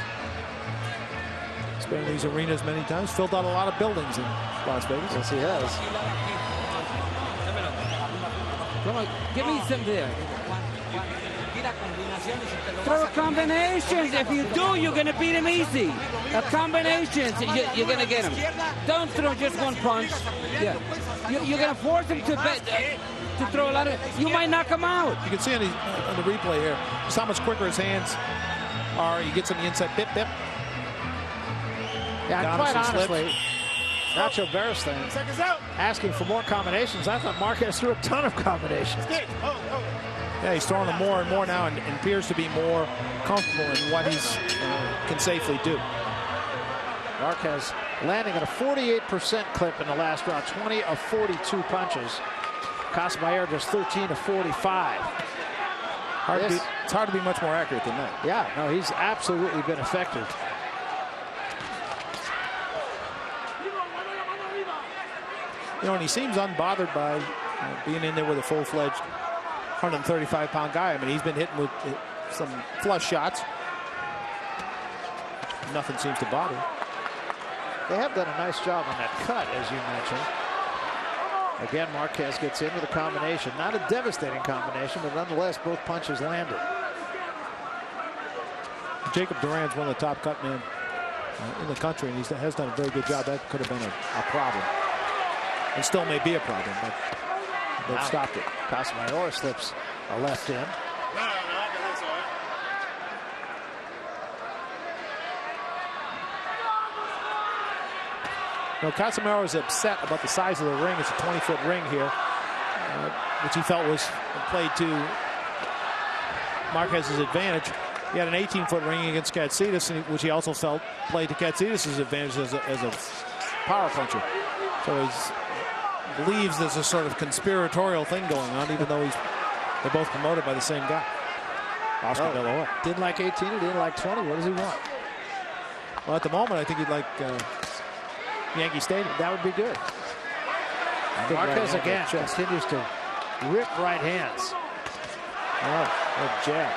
He's been in these arenas many times, filled out a lot of buildings in Las Vegas. Yes, he has. Come on, give me some there. Throw combinations. If you do, you're going to beat him easy. Combinations, you're going to get him. Don't throw just one punch. Yeah, you're going to force him to throw a lot of. You might knock him out. You can see on the replay here just how much quicker his hands are. He gets on the inside, bip, bip. Yeah, quite honestly, Nacho Beristain asking for more combinations. I thought Marquez threw a ton of combinations. Yeah, he's throwing them more and more now and appears to be more comfortable in what he can safely do. Marquez landing at a 48% clip in the last round, 20 of 42 punches. Casamayor just 13 of 45. It's hard to be much more accurate than that. Yeah, no, he's absolutely been effective. You know, and he seems unbothered by being in there with a full-fledged 135-pound guy. I mean, he's been hitting with some flush shots. Nothing seems to bother him. They have done a nice job on that cut, as you mentioned. Again, Marquez gets into the combination. Not a devastating combination, but nonetheless, both punches landed. Jacob Duran's one of the top cut men in the country, and he has done a very good job. That could have been a problem. And still may be a problem, but they've stopped it. Casamayor slips a left in. You know, Casamayor was upset about the size of the ring. It's a 20-foot ring here, which he felt was played to Marquez's advantage. He had an 18-foot ring against Katsidas, which he also felt played to Katsidas' advantage as a power puncher. So he believes there's a sort of conspiratorial thing going on, even though they're both promoted by the same guy, Oscar De La Hoya. Didn't like 18, he didn't like 20. What does he want? Well, at the moment, I think he'd like Yankee Stadium. That would be good. Marquez again continues to rip right hands. Oh, a jab.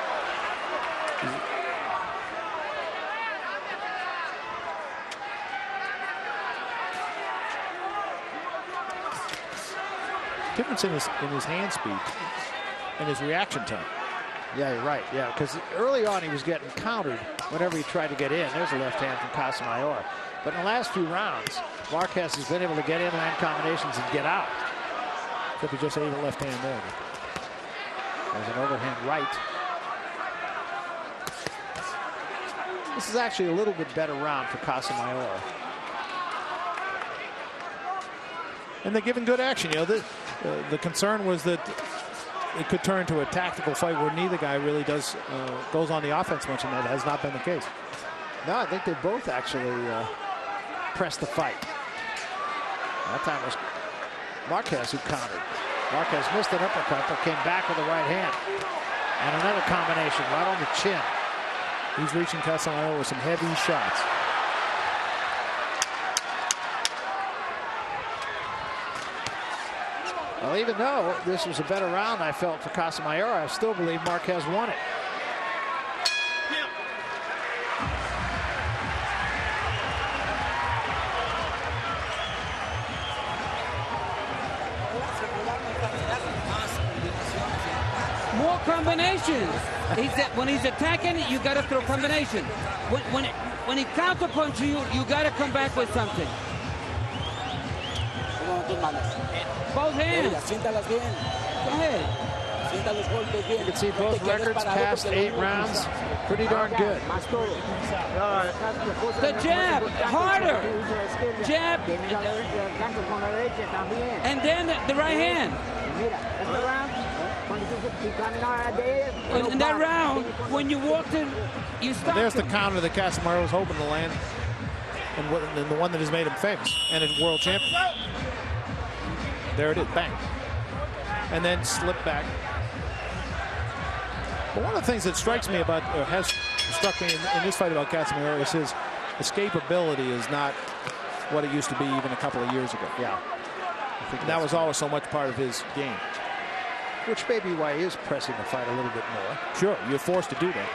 difference in his hand speed and his reaction time. Yeah, you're right. Yeah, because early on he was getting countered whenever he tried to get in. There's a left hand from Casamayor. But in the last few rounds, Marquez has been able to get in, land combinations, and get out. Could be just ate a left hand there. There's an overhand right. This is actually a little bit better round for Casamayor. And they're giving good action. You know, the concern was that it could turn into a tactical fight where neither guy really goes on the offense much, and that has not been the case. No, I think they both actually pressed the fight. That time was Marquez who countered. Marquez missed an uppercut, but came back with the right hand. And another combination right on the chin. He's reaching Casamayor with some heavy shots. Well, even though this was a better round, I felt, for Casamayor, I still believe Marquez won it. More combinations. When he's attacking, you got to throw combination. When he counter punches you, you got to come back with something. Both hands. Go ahead. You can see both records past 8 rounds. Pretty darn good. The jab, harder. Jab. And then the right hand. In that round, when you walked in, you stopped. There's the counter that Casamayor was hoping to land, and the one that has made him famous and a world champion. There it is, bang. And then slip back. But one of the things that strikes me about, or has struck me in this fight about Casamayor, is his escapability is not what it used to be even a couple of years ago. Yeah. I think that was always so much part of his game. Which may be why he is pressing the fight a little bit more. Sure, you're forced to do that.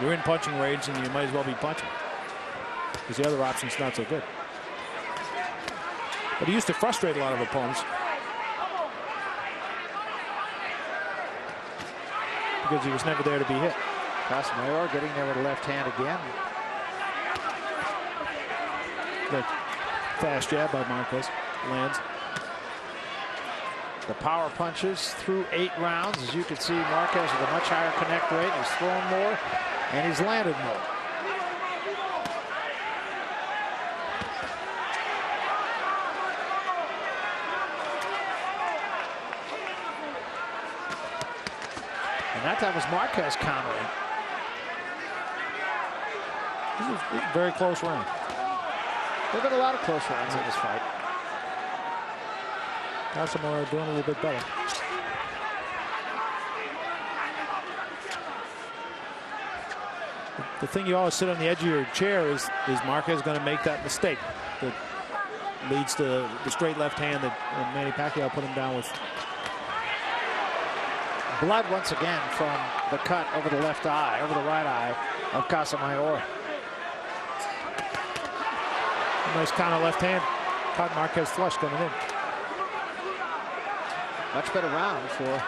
You're in punching range, and you might as well be punching, because the other option's not so good. But he used to frustrate a lot of opponents because he was never there to be hit. Casamayor getting there with a left hand again. The fast jab by Marquez lands. The power punches through 8 rounds. As you can see, Marquez with a much higher connect rate. He's thrown more, and he's landed more. And that time was Marquez countering. This is a very close round. There have been a lot of close rounds in this fight. Casamayor doing a little bit better. The thing you always sit on the edge of your chair is Marquez going to make that mistake that leads to the straight left hand that Manny Pacquiao put him down with. Blood once again from the cut over the left eye, over the right eye of Casamayor. Nice counter left hand. Caught Marquez flush coming in. Much better round for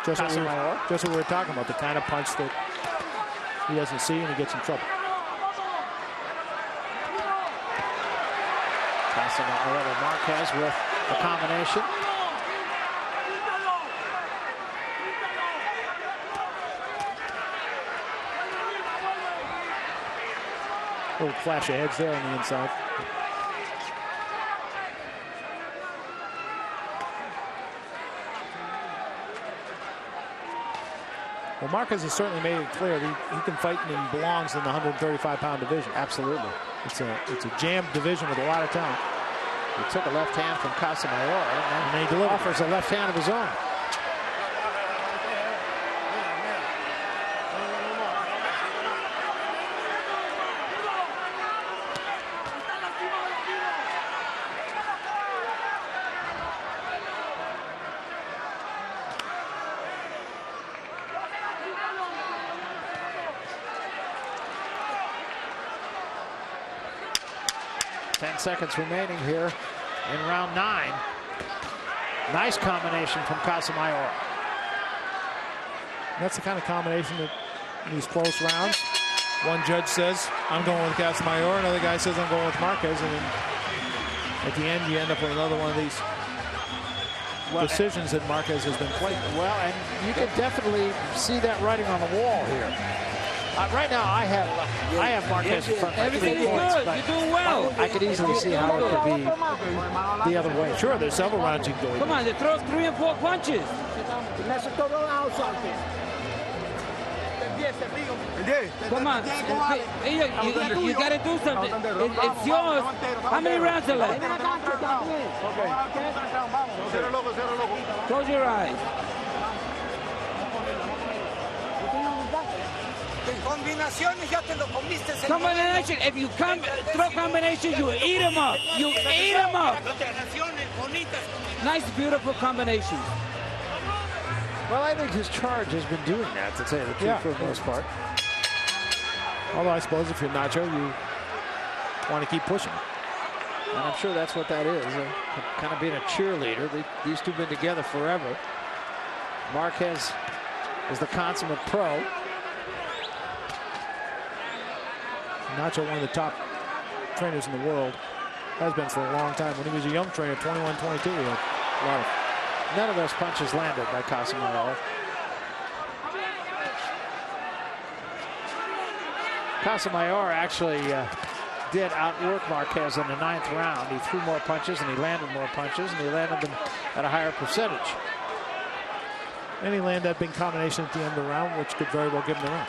Casamayor. Just what we were talking about, the kind of punch that he doesn't see and he gets in trouble. Casamayor, Marquez with the combination. A little flash of edge there on the inside. Well, Marquez has certainly made it clear that he can fight and belongs in the 135-pound division. Absolutely. It's a jammed division with a lot of talent. He took a left hand from Casamayor, and then he offers a left hand of his own. Seconds remaining here in round 9. Nice combination from Casamayor. That's the kind of combination that in these close rounds, one judge says, I'm going with Casamayor, another guy says, I'm going with Marquez, and then at the end, you end up with another one of these decisions that Marquez has been playing. Well, and you can definitely see that writing on the wall here. Right now, I have Marquez in front. Everything is good. You're doing well. I could easily see how it could be the other way. Sure, there's several rounds you can go. Come on, they throw 3 and 4 punches. Come on. You got to do something. It's yours. How many rounds are left? Close your eyes. Combination. If you throw combinations, you eat them up. You eat them up. Nice, beautiful combinations. Well, I think his charge has been doing that, to tell you the truth, for the most part. Although I suppose if you're Nacho, you want to keep pushing. And I'm sure that's what that is, kind of being a cheerleader. These two have been together forever. Marquez is the consummate pro. Nacho, one of the top trainers in the world, has been for a long time. When he was a young trainer, 21, 22, he had a lot of. None of those punches landed by Casamayor. Casamayor actually did outwork Marquez in the 9th round. He threw more punches and he landed more punches, and he landed them at a higher percentage. And he landed that big combination at the end of the round, which could very well give him the round.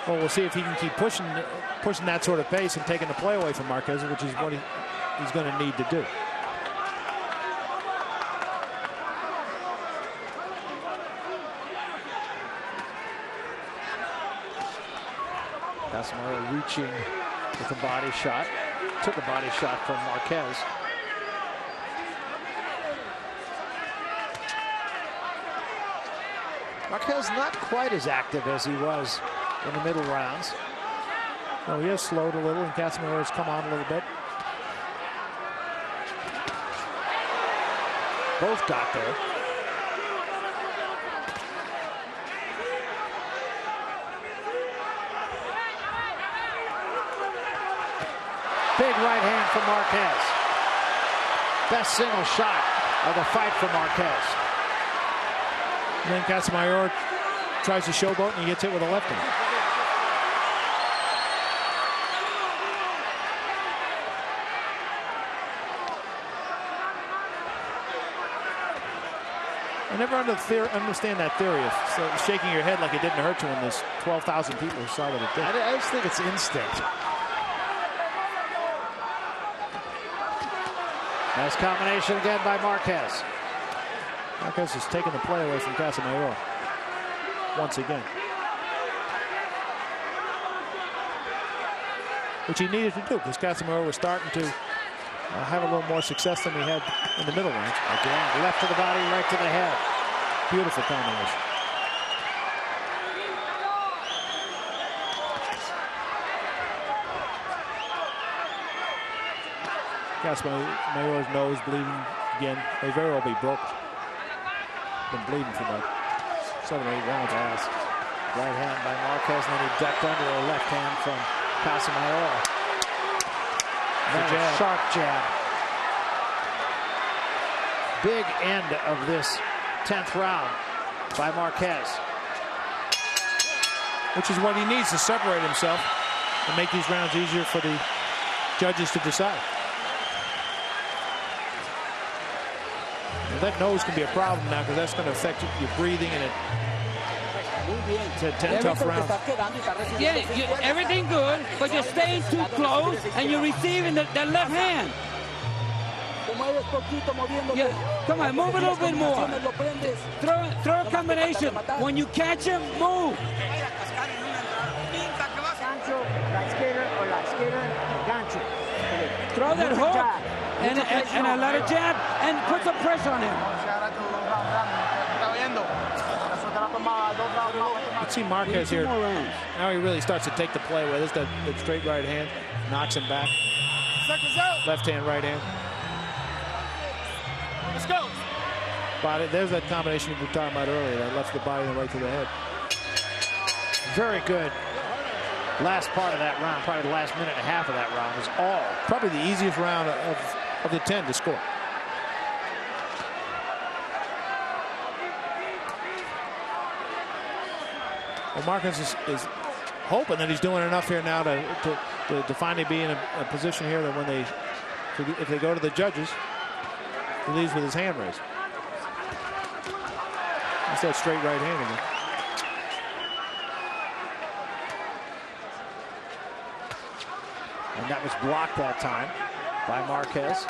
Well, we'll see if he can keep pushing that sort of pace and taking the play away from Marquez, which is what he's going to need to do. Casamayor reaching with a body shot. Took a body shot from Marquez. Marquez not quite as active as he was in the middle rounds. No, he has slowed a little, and Casamayor has come on a little bit. Both got there. Big right hand from Marquez. Best single shot of the fight for Marquez. And then Casamayor tries to showboat, and he gets hit with a left hand. I never understand that theory of shaking your head like it didn't hurt you when there's 12,000 people who saw what it did. I just think it's instinct. Nice combination again by Marquez. Marquez has taken the play away from Casamayor once again, which he needed to do because Casamayor was starting to have a little more success than he had in the middle range. Again, left to the body, right to the head. Beautiful combination. Casamayor's nose bleeding again. May very well be broken. Been bleeding for about 7 or 8 rounds. Right hand by Marquez, and then he ducked under a left hand from Casamayor. Then a sharp jab. Big end of this 10th round by Marquez. Which is what he needs to separate himself and make these rounds easier for the judges to decide. That nose can be a problem now because that's going to affect your breathing, and it's a 10 tough round. Yeah, everything good, but you're staying too close and you're receiving the left hand. Yeah, come on, move a little bit more. Throw a combination. When you catch him, move. Throw that hook and a lot of jab and put some pressure on him. Let's see Marquez here. Now he really starts to take the play away. There's that straight right hand, knocks him back. Left hand, right hand. Let's go. Body, there's that combination we were talking about earlier, that left the body and right to the head. Very good. Last part of that round, probably the last minute and a half of that round was all. Probably the easiest round of the 10 to score. Well, Marquez is hoping that he's doing enough here now to finally be in a position here that when if they go to the judges, he leaves with his hand raised. That's that straight right hand again. And that was blocked that time by Marquez.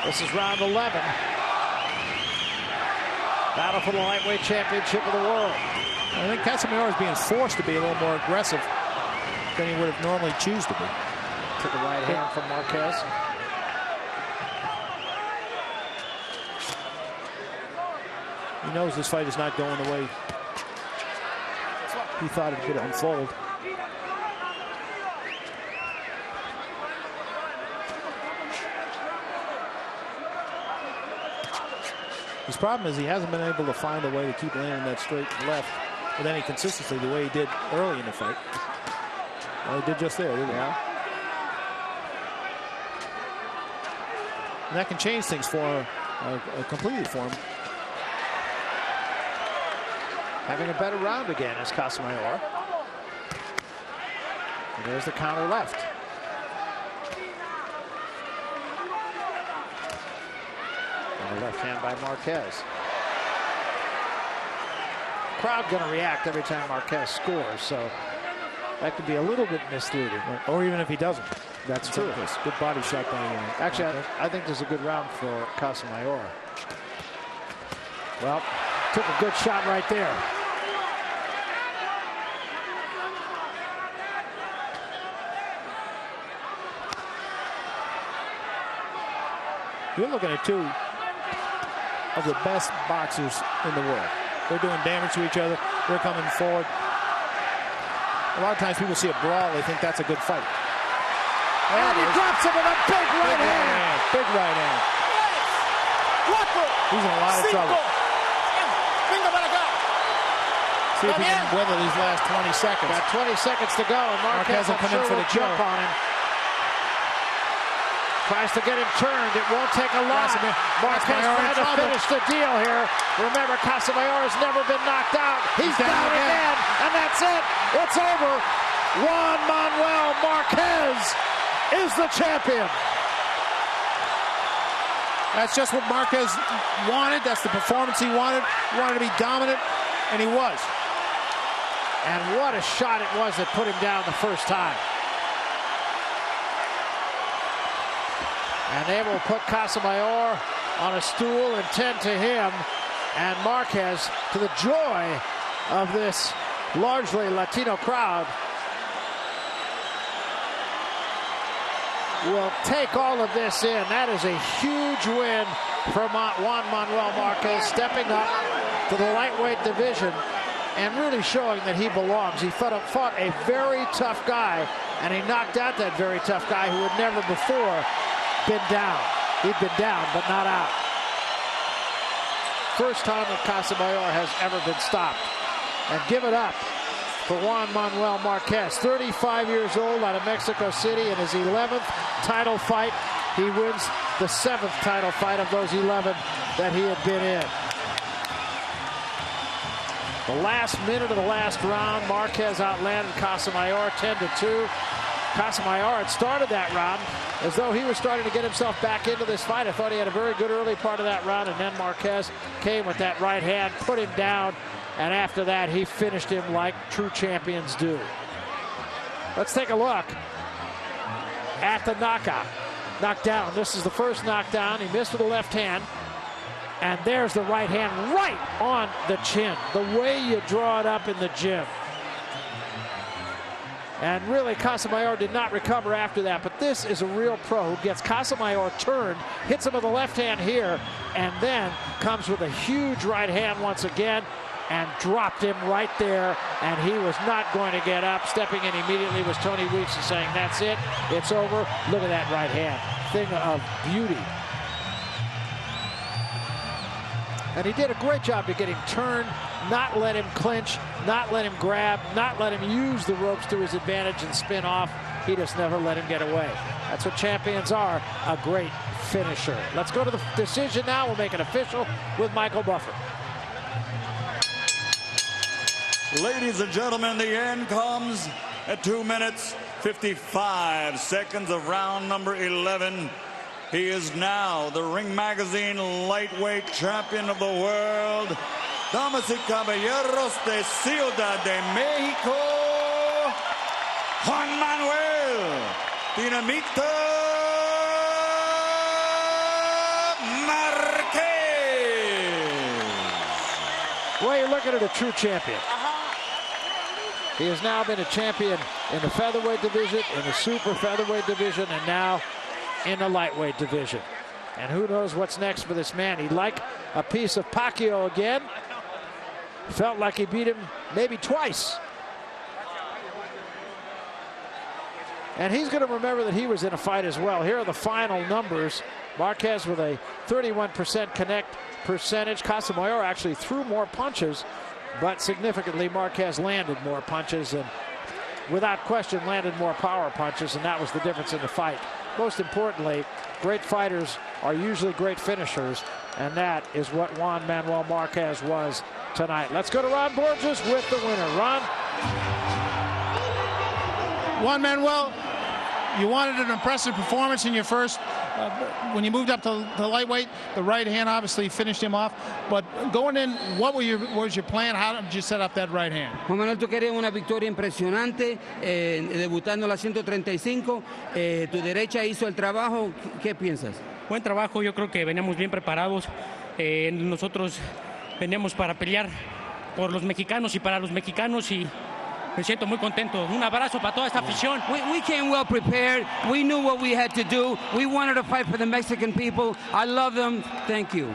This is round 11. Battle for the lightweight championship of the world. I think Casamayor is being forced to be a little more aggressive than he would have normally choose to be. To the right hand from Marquez. He knows this fight is not going the way he thought it could unfold. His problem is he hasn't been able to find a way to keep landing that straight left with any consistency the way he did early in the fight. Well, he did just there, didn't he? Yeah. And that can change things for completely for him. Having a better round again is Casamayor. And there's the counter left. And the left hand by Marquez. Crowd going to react every time Marquez scores, so that could be a little bit misleading. Or even if he doesn't. That's true. Good body shot by Actually, I think this is a good round for Casamayor. Well, took a good shot right there. You're looking at two of the best boxers in the world. They're doing damage to each other. They're coming forward. A lot of times people see a brawl, they think that's a good fight. And he drops him with a big right hand. Big right hand. He's in a lot of trouble. See if he can weather these last 20 seconds. Got 20 seconds to go, and Marquez will come in for the jump on him. Tries to get him turned. It won't take a lot. Marquez trying to finish the deal here. Remember, Casamayor has never been knocked out. He's down again, and that's it. It's over. Juan Manuel Marquez is the champion. That's just what Marquez wanted. That's the performance he wanted. He wanted to be dominant, and he was. And what a shot it was that put him down the first time. And they will put Casamayor on a stool and tend to him. And Marquez, to the joy of this largely Latino crowd, will take all of this in. That is a huge win for Juan Manuel Marquez, stepping up to the lightweight division and really showing that he belongs. He fought a very tough guy, and he knocked out that very tough guy who had never before been down. He'd been down, but not out. First time that Casamayor has ever been stopped. And give it up for Juan Manuel Marquez, 35 years old, out of Mexico City, in his 11th title fight. He wins the 7th title fight of those 11 that he had been in. The last minute of the last round, Marquez outlanded Casamayor 10-2. Casamayor had started that round as though he was starting to get himself back into this fight. I thought he had a very good early part of that round, and then Marquez came with that right hand, put him down, and after that he finished him like true champions do. Let's take a look at the knockdown. This is the first knockdown. He missed with the left hand, and there's the right hand right on the chin, the way you draw it up in the gym. And really, Casamayor did not recover after that. But this is a real pro who gets Casamayor turned, hits him with the left hand here, and then comes with a huge right hand once again and dropped him right there and he was not going to get up. Stepping in immediately was Tony Weeks and saying, that's it, it's over. Look at that right hand. Thing of beauty. And he did a great job to get him turned, not let him clinch, not let him grab, not let him use the ropes to his advantage and spin off. He just never let him get away. That's what champions are, a great finisher. Let's go to the decision now. We'll make it official with Michael Buffer. Ladies and gentlemen, the end comes at 2 minutes, 55 seconds of round number 11. He is now the Ring Magazine lightweight champion of the world. Damas y caballeros de Ciudad de Mexico, Juan Manuel Dinamita Marquez. Well, you're looking at a true champion. He has now been a champion in the featherweight division, in the super featherweight division, and now in the lightweight division. And who knows what's next for this man. He'd like a piece of Pacquiao again. Felt like he beat him maybe twice. And he's going to remember that he was in a fight as well. Here are the final numbers. Marquez with a 31% connect percentage. Casamayor actually threw more punches, but significantly Marquez landed more punches and without question landed more power punches, and that was the difference in the fight. Most importantly, great fighters are usually great finishers, and that is what Juan Manuel Marquez was tonight. Let's go to Ron Borges with the winner. Ron? Juan Manuel, you wanted an impressive performance in your first. When you moved up to lightweight, the right hand obviously finished him off. But going in, what was your plan? How did you set up that right hand? Juan Manuel, tú querías una victoria impresionante, debutando a la 135. Tu derecha hizo el trabajo. ¿Qué piensas? Buen trabajo, yo creo que veníamos bien preparados. Nosotros veníamos para pelear por los mexicanos y para los mexicanos y me siento muy contento. Un abrazo para toda esta afición. We came well prepared. We knew what we had to do. We wanted to fight for the Mexican people. I love them. Thank you.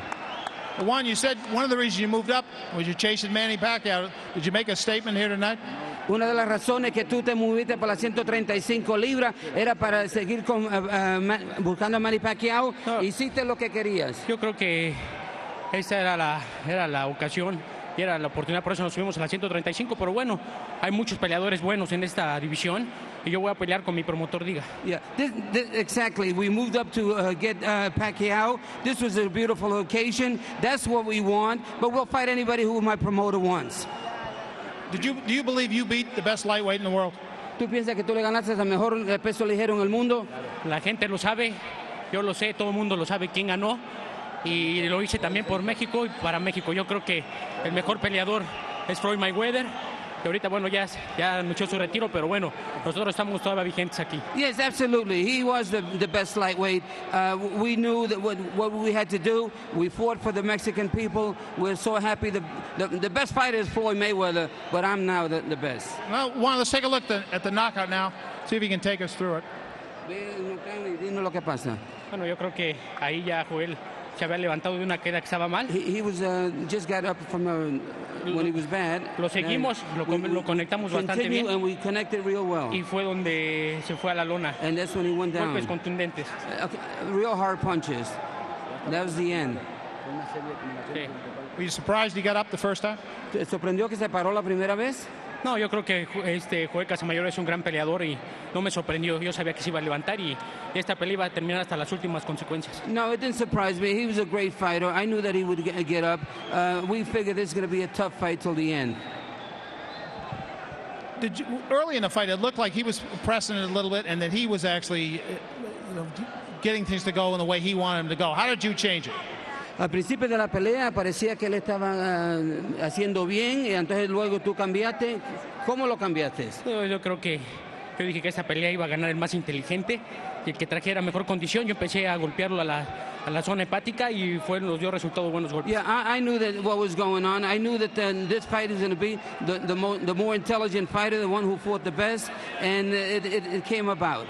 Juan, you said one of the reasons you moved up was you're chasing Manny Pacquiao. Did you make a statement here tonight? Una de las razones que tú te moviste para las 135 libras era para seguir buscando a Manny Pacquiao. Hiciste lo que querías. Yo creo que esta era la ocasión y era la oportunidad, por eso nos subimos a la 135, pero bueno, hay muchos peleadores buenos en esta división y yo voy a pelear con mi promotor diga. Yeah, exactly. We moved up to get Pacquiao. This was a beautiful occasion. That's what we want, but we'll fight anybody who my promoter wants. Do you believe you beat the best lightweight in the world? ¿Tú piensas que tú le ganaste al mejor peso ligero en el mundo? La gente lo sabe, yo lo sé, todo el mundo lo sabe quién ganó. Y lo hice también por México y para México. Yo creo que el mejor peleador es Floyd Mayweather, que ahorita, bueno, ya anunció su retiro, pero bueno, nosotros estamos todavía vigentes aquí. Yes, absolutely. He was the best lightweight. We knew that what we had to do. We fought for the Mexican people. We're so happy. The best fighter is Floyd Mayweather, but I'm now the best. Well, Juan, let's take a look at the knockout now. See if you can take us through it. Dinos lo que pasa. Bueno, yo creo que ahí ya Joel se había levantado de una queda que estaba mal. He was just got up from when he was bad. Lo seguimos, lo conectamos bastante bien. And we connected real well. Y fue donde se fue a la lona. And that's when he went down. Golpes contundentes. Real hard punches. That was the end. Sí. Were you surprised he got up the first time? ¿Te sorprendió que se paró la primera vez? No, yo creo que Joel Casamayor es un gran peleador y no me sorprendió. Yo sabía que se iba a levantar y esta pelea iba a terminar hasta las últimas consecuencias. No, it didn't surprise me. He was a great fighter. I knew that he would get up. We figured this is going to be a tough fight till the end. Early in the fight, it looked like he was pressing it a little bit and that he was actually getting things to go in the way he wanted them to go. How did you change it? Al principio de la pelea parecía que él estaba haciendo bien y entonces luego tú cambiaste. ¿Cómo lo cambiaste? Yo creo que yo dije que esta pelea iba a ganar el más inteligente y el que trajera mejor condición. Yo empecé a golpearlo a la zona hepática y nos dio resultados buenos golpes. Yeah, I knew that what was going on. I knew that this fight is going to be the more intelligent fighter, the one who fought the best, and it came about.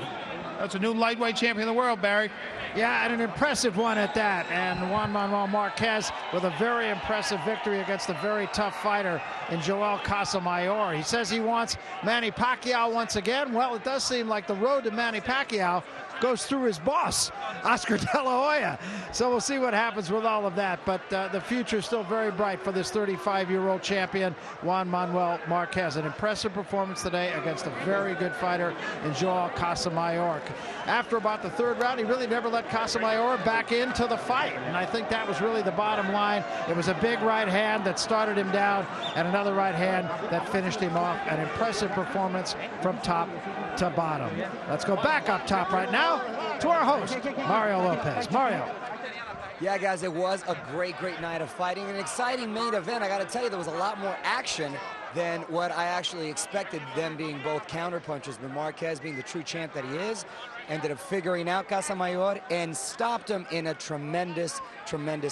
That's a new lightweight champion of the world, Barry. Yeah, and an impressive one at that. And Juan Manuel Marquez with a very impressive victory against a very tough fighter in Joel Casamayor. He says he wants Manny Pacquiao once again. Well, it does seem like the road to Manny Pacquiao goes through his boss, Oscar De La Hoya. So we'll see what happens with all of that. But the future is still very bright for this 35-year-old champion, Juan Manuel Marquez. An impressive performance today against a very good fighter in Joel Casamayor. After about the third round, he really never let Casamayor back into the fight. And I think that was really the bottom line. It was a big right hand that started him down and another right hand that finished him off. An impressive performance from top to bottom. Let's go back up top right now to our host, Mario Lopez. Mario. Yeah, guys, it was a great night of fighting. An exciting main event. I got to tell you, there was a lot more action than what I actually expected, them being both counterpunchers. But Marquez, being the true champ that he is, ended up figuring out Casamayor and stopped him in a tremendous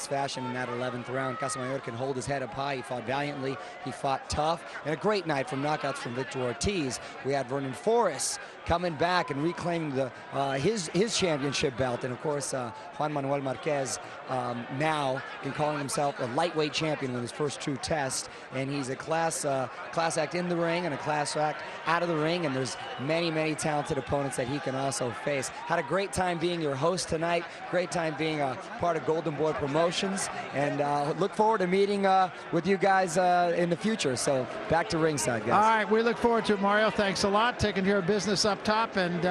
fashion in that 11th round. Casamayor can hold his head up high. He fought valiantly. He fought tough. And a great night from knockouts from Victor Ortiz. We had Vernon Forrest coming back and reclaiming the his championship belt. And, of course, Juan Manuel Marquez now can calling himself a lightweight champion with his first true test. And he's a class act in the ring and a class act out of the ring. And there's many talented opponents that he can also face. Had a great time being your host tonight. Great time being a part of Golden Boy Promotions. And look forward to meeting with you guys in the future. So back to ringside, guys. All right, we look forward to it, Mario. Thanks a lot. Taking care of business up top. And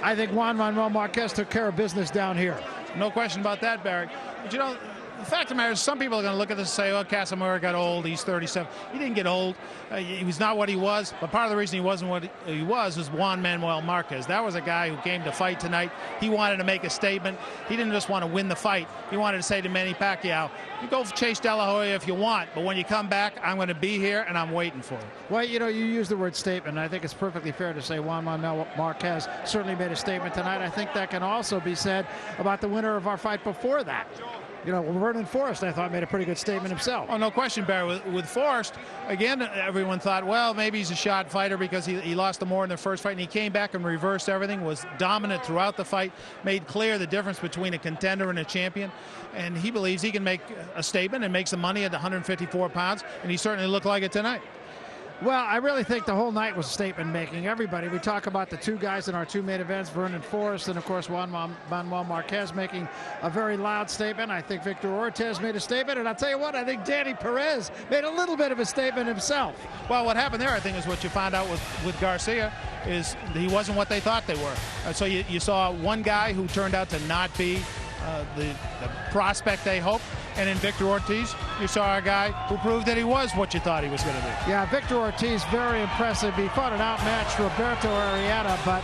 I think Juan Manuel Marquez took care of business down here. No question about that, Barry. But you know, the fact of the matter is, some people are going to look at this and say, oh, Casamayor got old, he's 37. He didn't get old. He was not what he was. But part of the reason he wasn't what he was Juan Manuel Marquez. That was a guy who came to fight tonight. He wanted to make a statement. He didn't just want to win the fight. He wanted to say to Manny Pacquiao, you go chase De La Hoya if you want, but when you come back, I'm going to be here and I'm waiting for you. Well, you know, you use the word statement. I think it's perfectly fair to say Juan Manuel Marquez certainly made a statement tonight. I think that can also be said about the winner of our fight before that. You know, Vernon Forrest, I thought, made a pretty good statement himself. Oh, no question, Barry. With Forrest, again, everyone thought, well, maybe he's a shot fighter because he lost the more in the first fight, and he came back and reversed everything, was dominant throughout the fight, made clear the difference between a contender and a champion, and he believes he can make a statement and make some money at 154 pounds, and he certainly looked like it tonight. Well, I really think the whole night was statement making. Everybody, we talk about the two guys in our two main events, Vernon Forrest and, of course, Juan Manuel Marquez making a very loud statement. I think Victor Ortiz made a statement, and I'll tell you what, I think Danny Perez made a little bit of a statement himself. Well, what happened there, I think, is what you found out with Garcia, is he wasn't what they thought they were. So you saw one guy who turned out to not be the prospect they hoped. And in Victor Ortiz, you saw a guy who proved that he was what you thought he was going to be. Yeah, Victor Ortiz, very impressive. He fought an outmatched Roberto Arrieta, but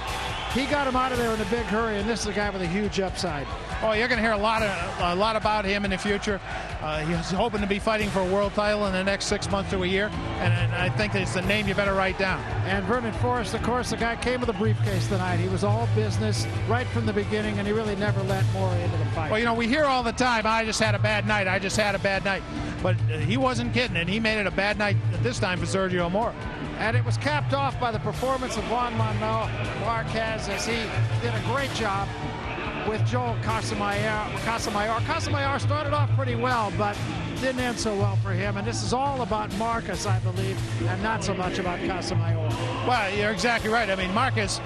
he got him out of there in a big hurry, and this is a guy with a huge upside. Oh, you're going to hear a lot about him in the future. He's hoping to be fighting for a world title in the next 6 months to a year, and I think it's the name you better write down. And Vernon Forrest, of course, the guy came with a briefcase tonight. He was all business right from the beginning, and he really never let more into the fight. Well, you know, we hear all the time, I just had a bad night, I just had a bad night. But he wasn't kidding, and he made it a bad night this time for Sergio Mora. And it was capped off by the performance of Juan Manuel Marquez as he did a great job with Joel Casamayor. Casamayor started off pretty well, but didn't end so well for him. And this is all about Marquez, I believe, and not so much about Casamayor. Well, you're exactly right. I mean, Marquez,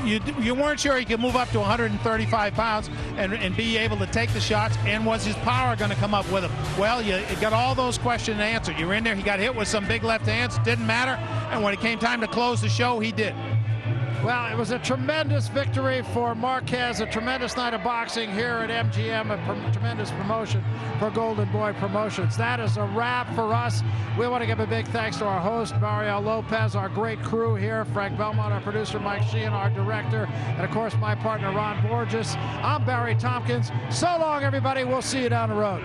you weren't sure he could move up to 135 pounds and be able to take the shots, and was his power going to come up with him? Well, you got all those questions answered. You were in there, he got hit with some big left hands, didn't matter, and when it came time to close the show, he did. Well, it was a tremendous victory for Marquez, a tremendous night of boxing here at MGM, a tremendous promotion for Golden Boy Promotions. That is a wrap for us. We want to give a big thanks to our host, Mario Lopez, our great crew here, Frank Belmont, our producer, Mike Sheehan, our director, and, of course, my partner, Ron Borges. I'm Barry Tompkins. So long, everybody. We'll see you down the road.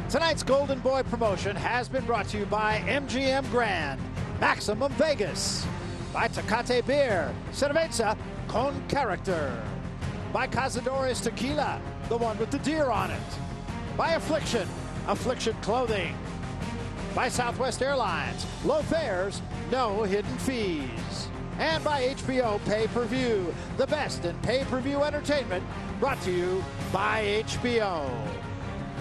Tonight's Golden Boy promotion has been brought to you by MGM Grand, Maximum Vegas, by Tecate Beer, Cerveza con Character, by Cazadores Tequila, the one with the deer on it, by Affliction, Affliction Clothing, By Southwest Airlines, low fares, no hidden fees. And by HBO Pay-Per-View, the best in pay-per-view entertainment, brought to you by HBO.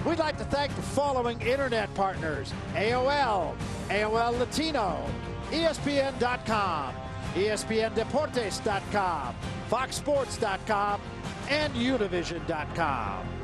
We'd like to thank the following internet partners: AOL, AOL Latino, ESPN.com, ESPNDeportes.com, FoxSports.com, and Univision.com.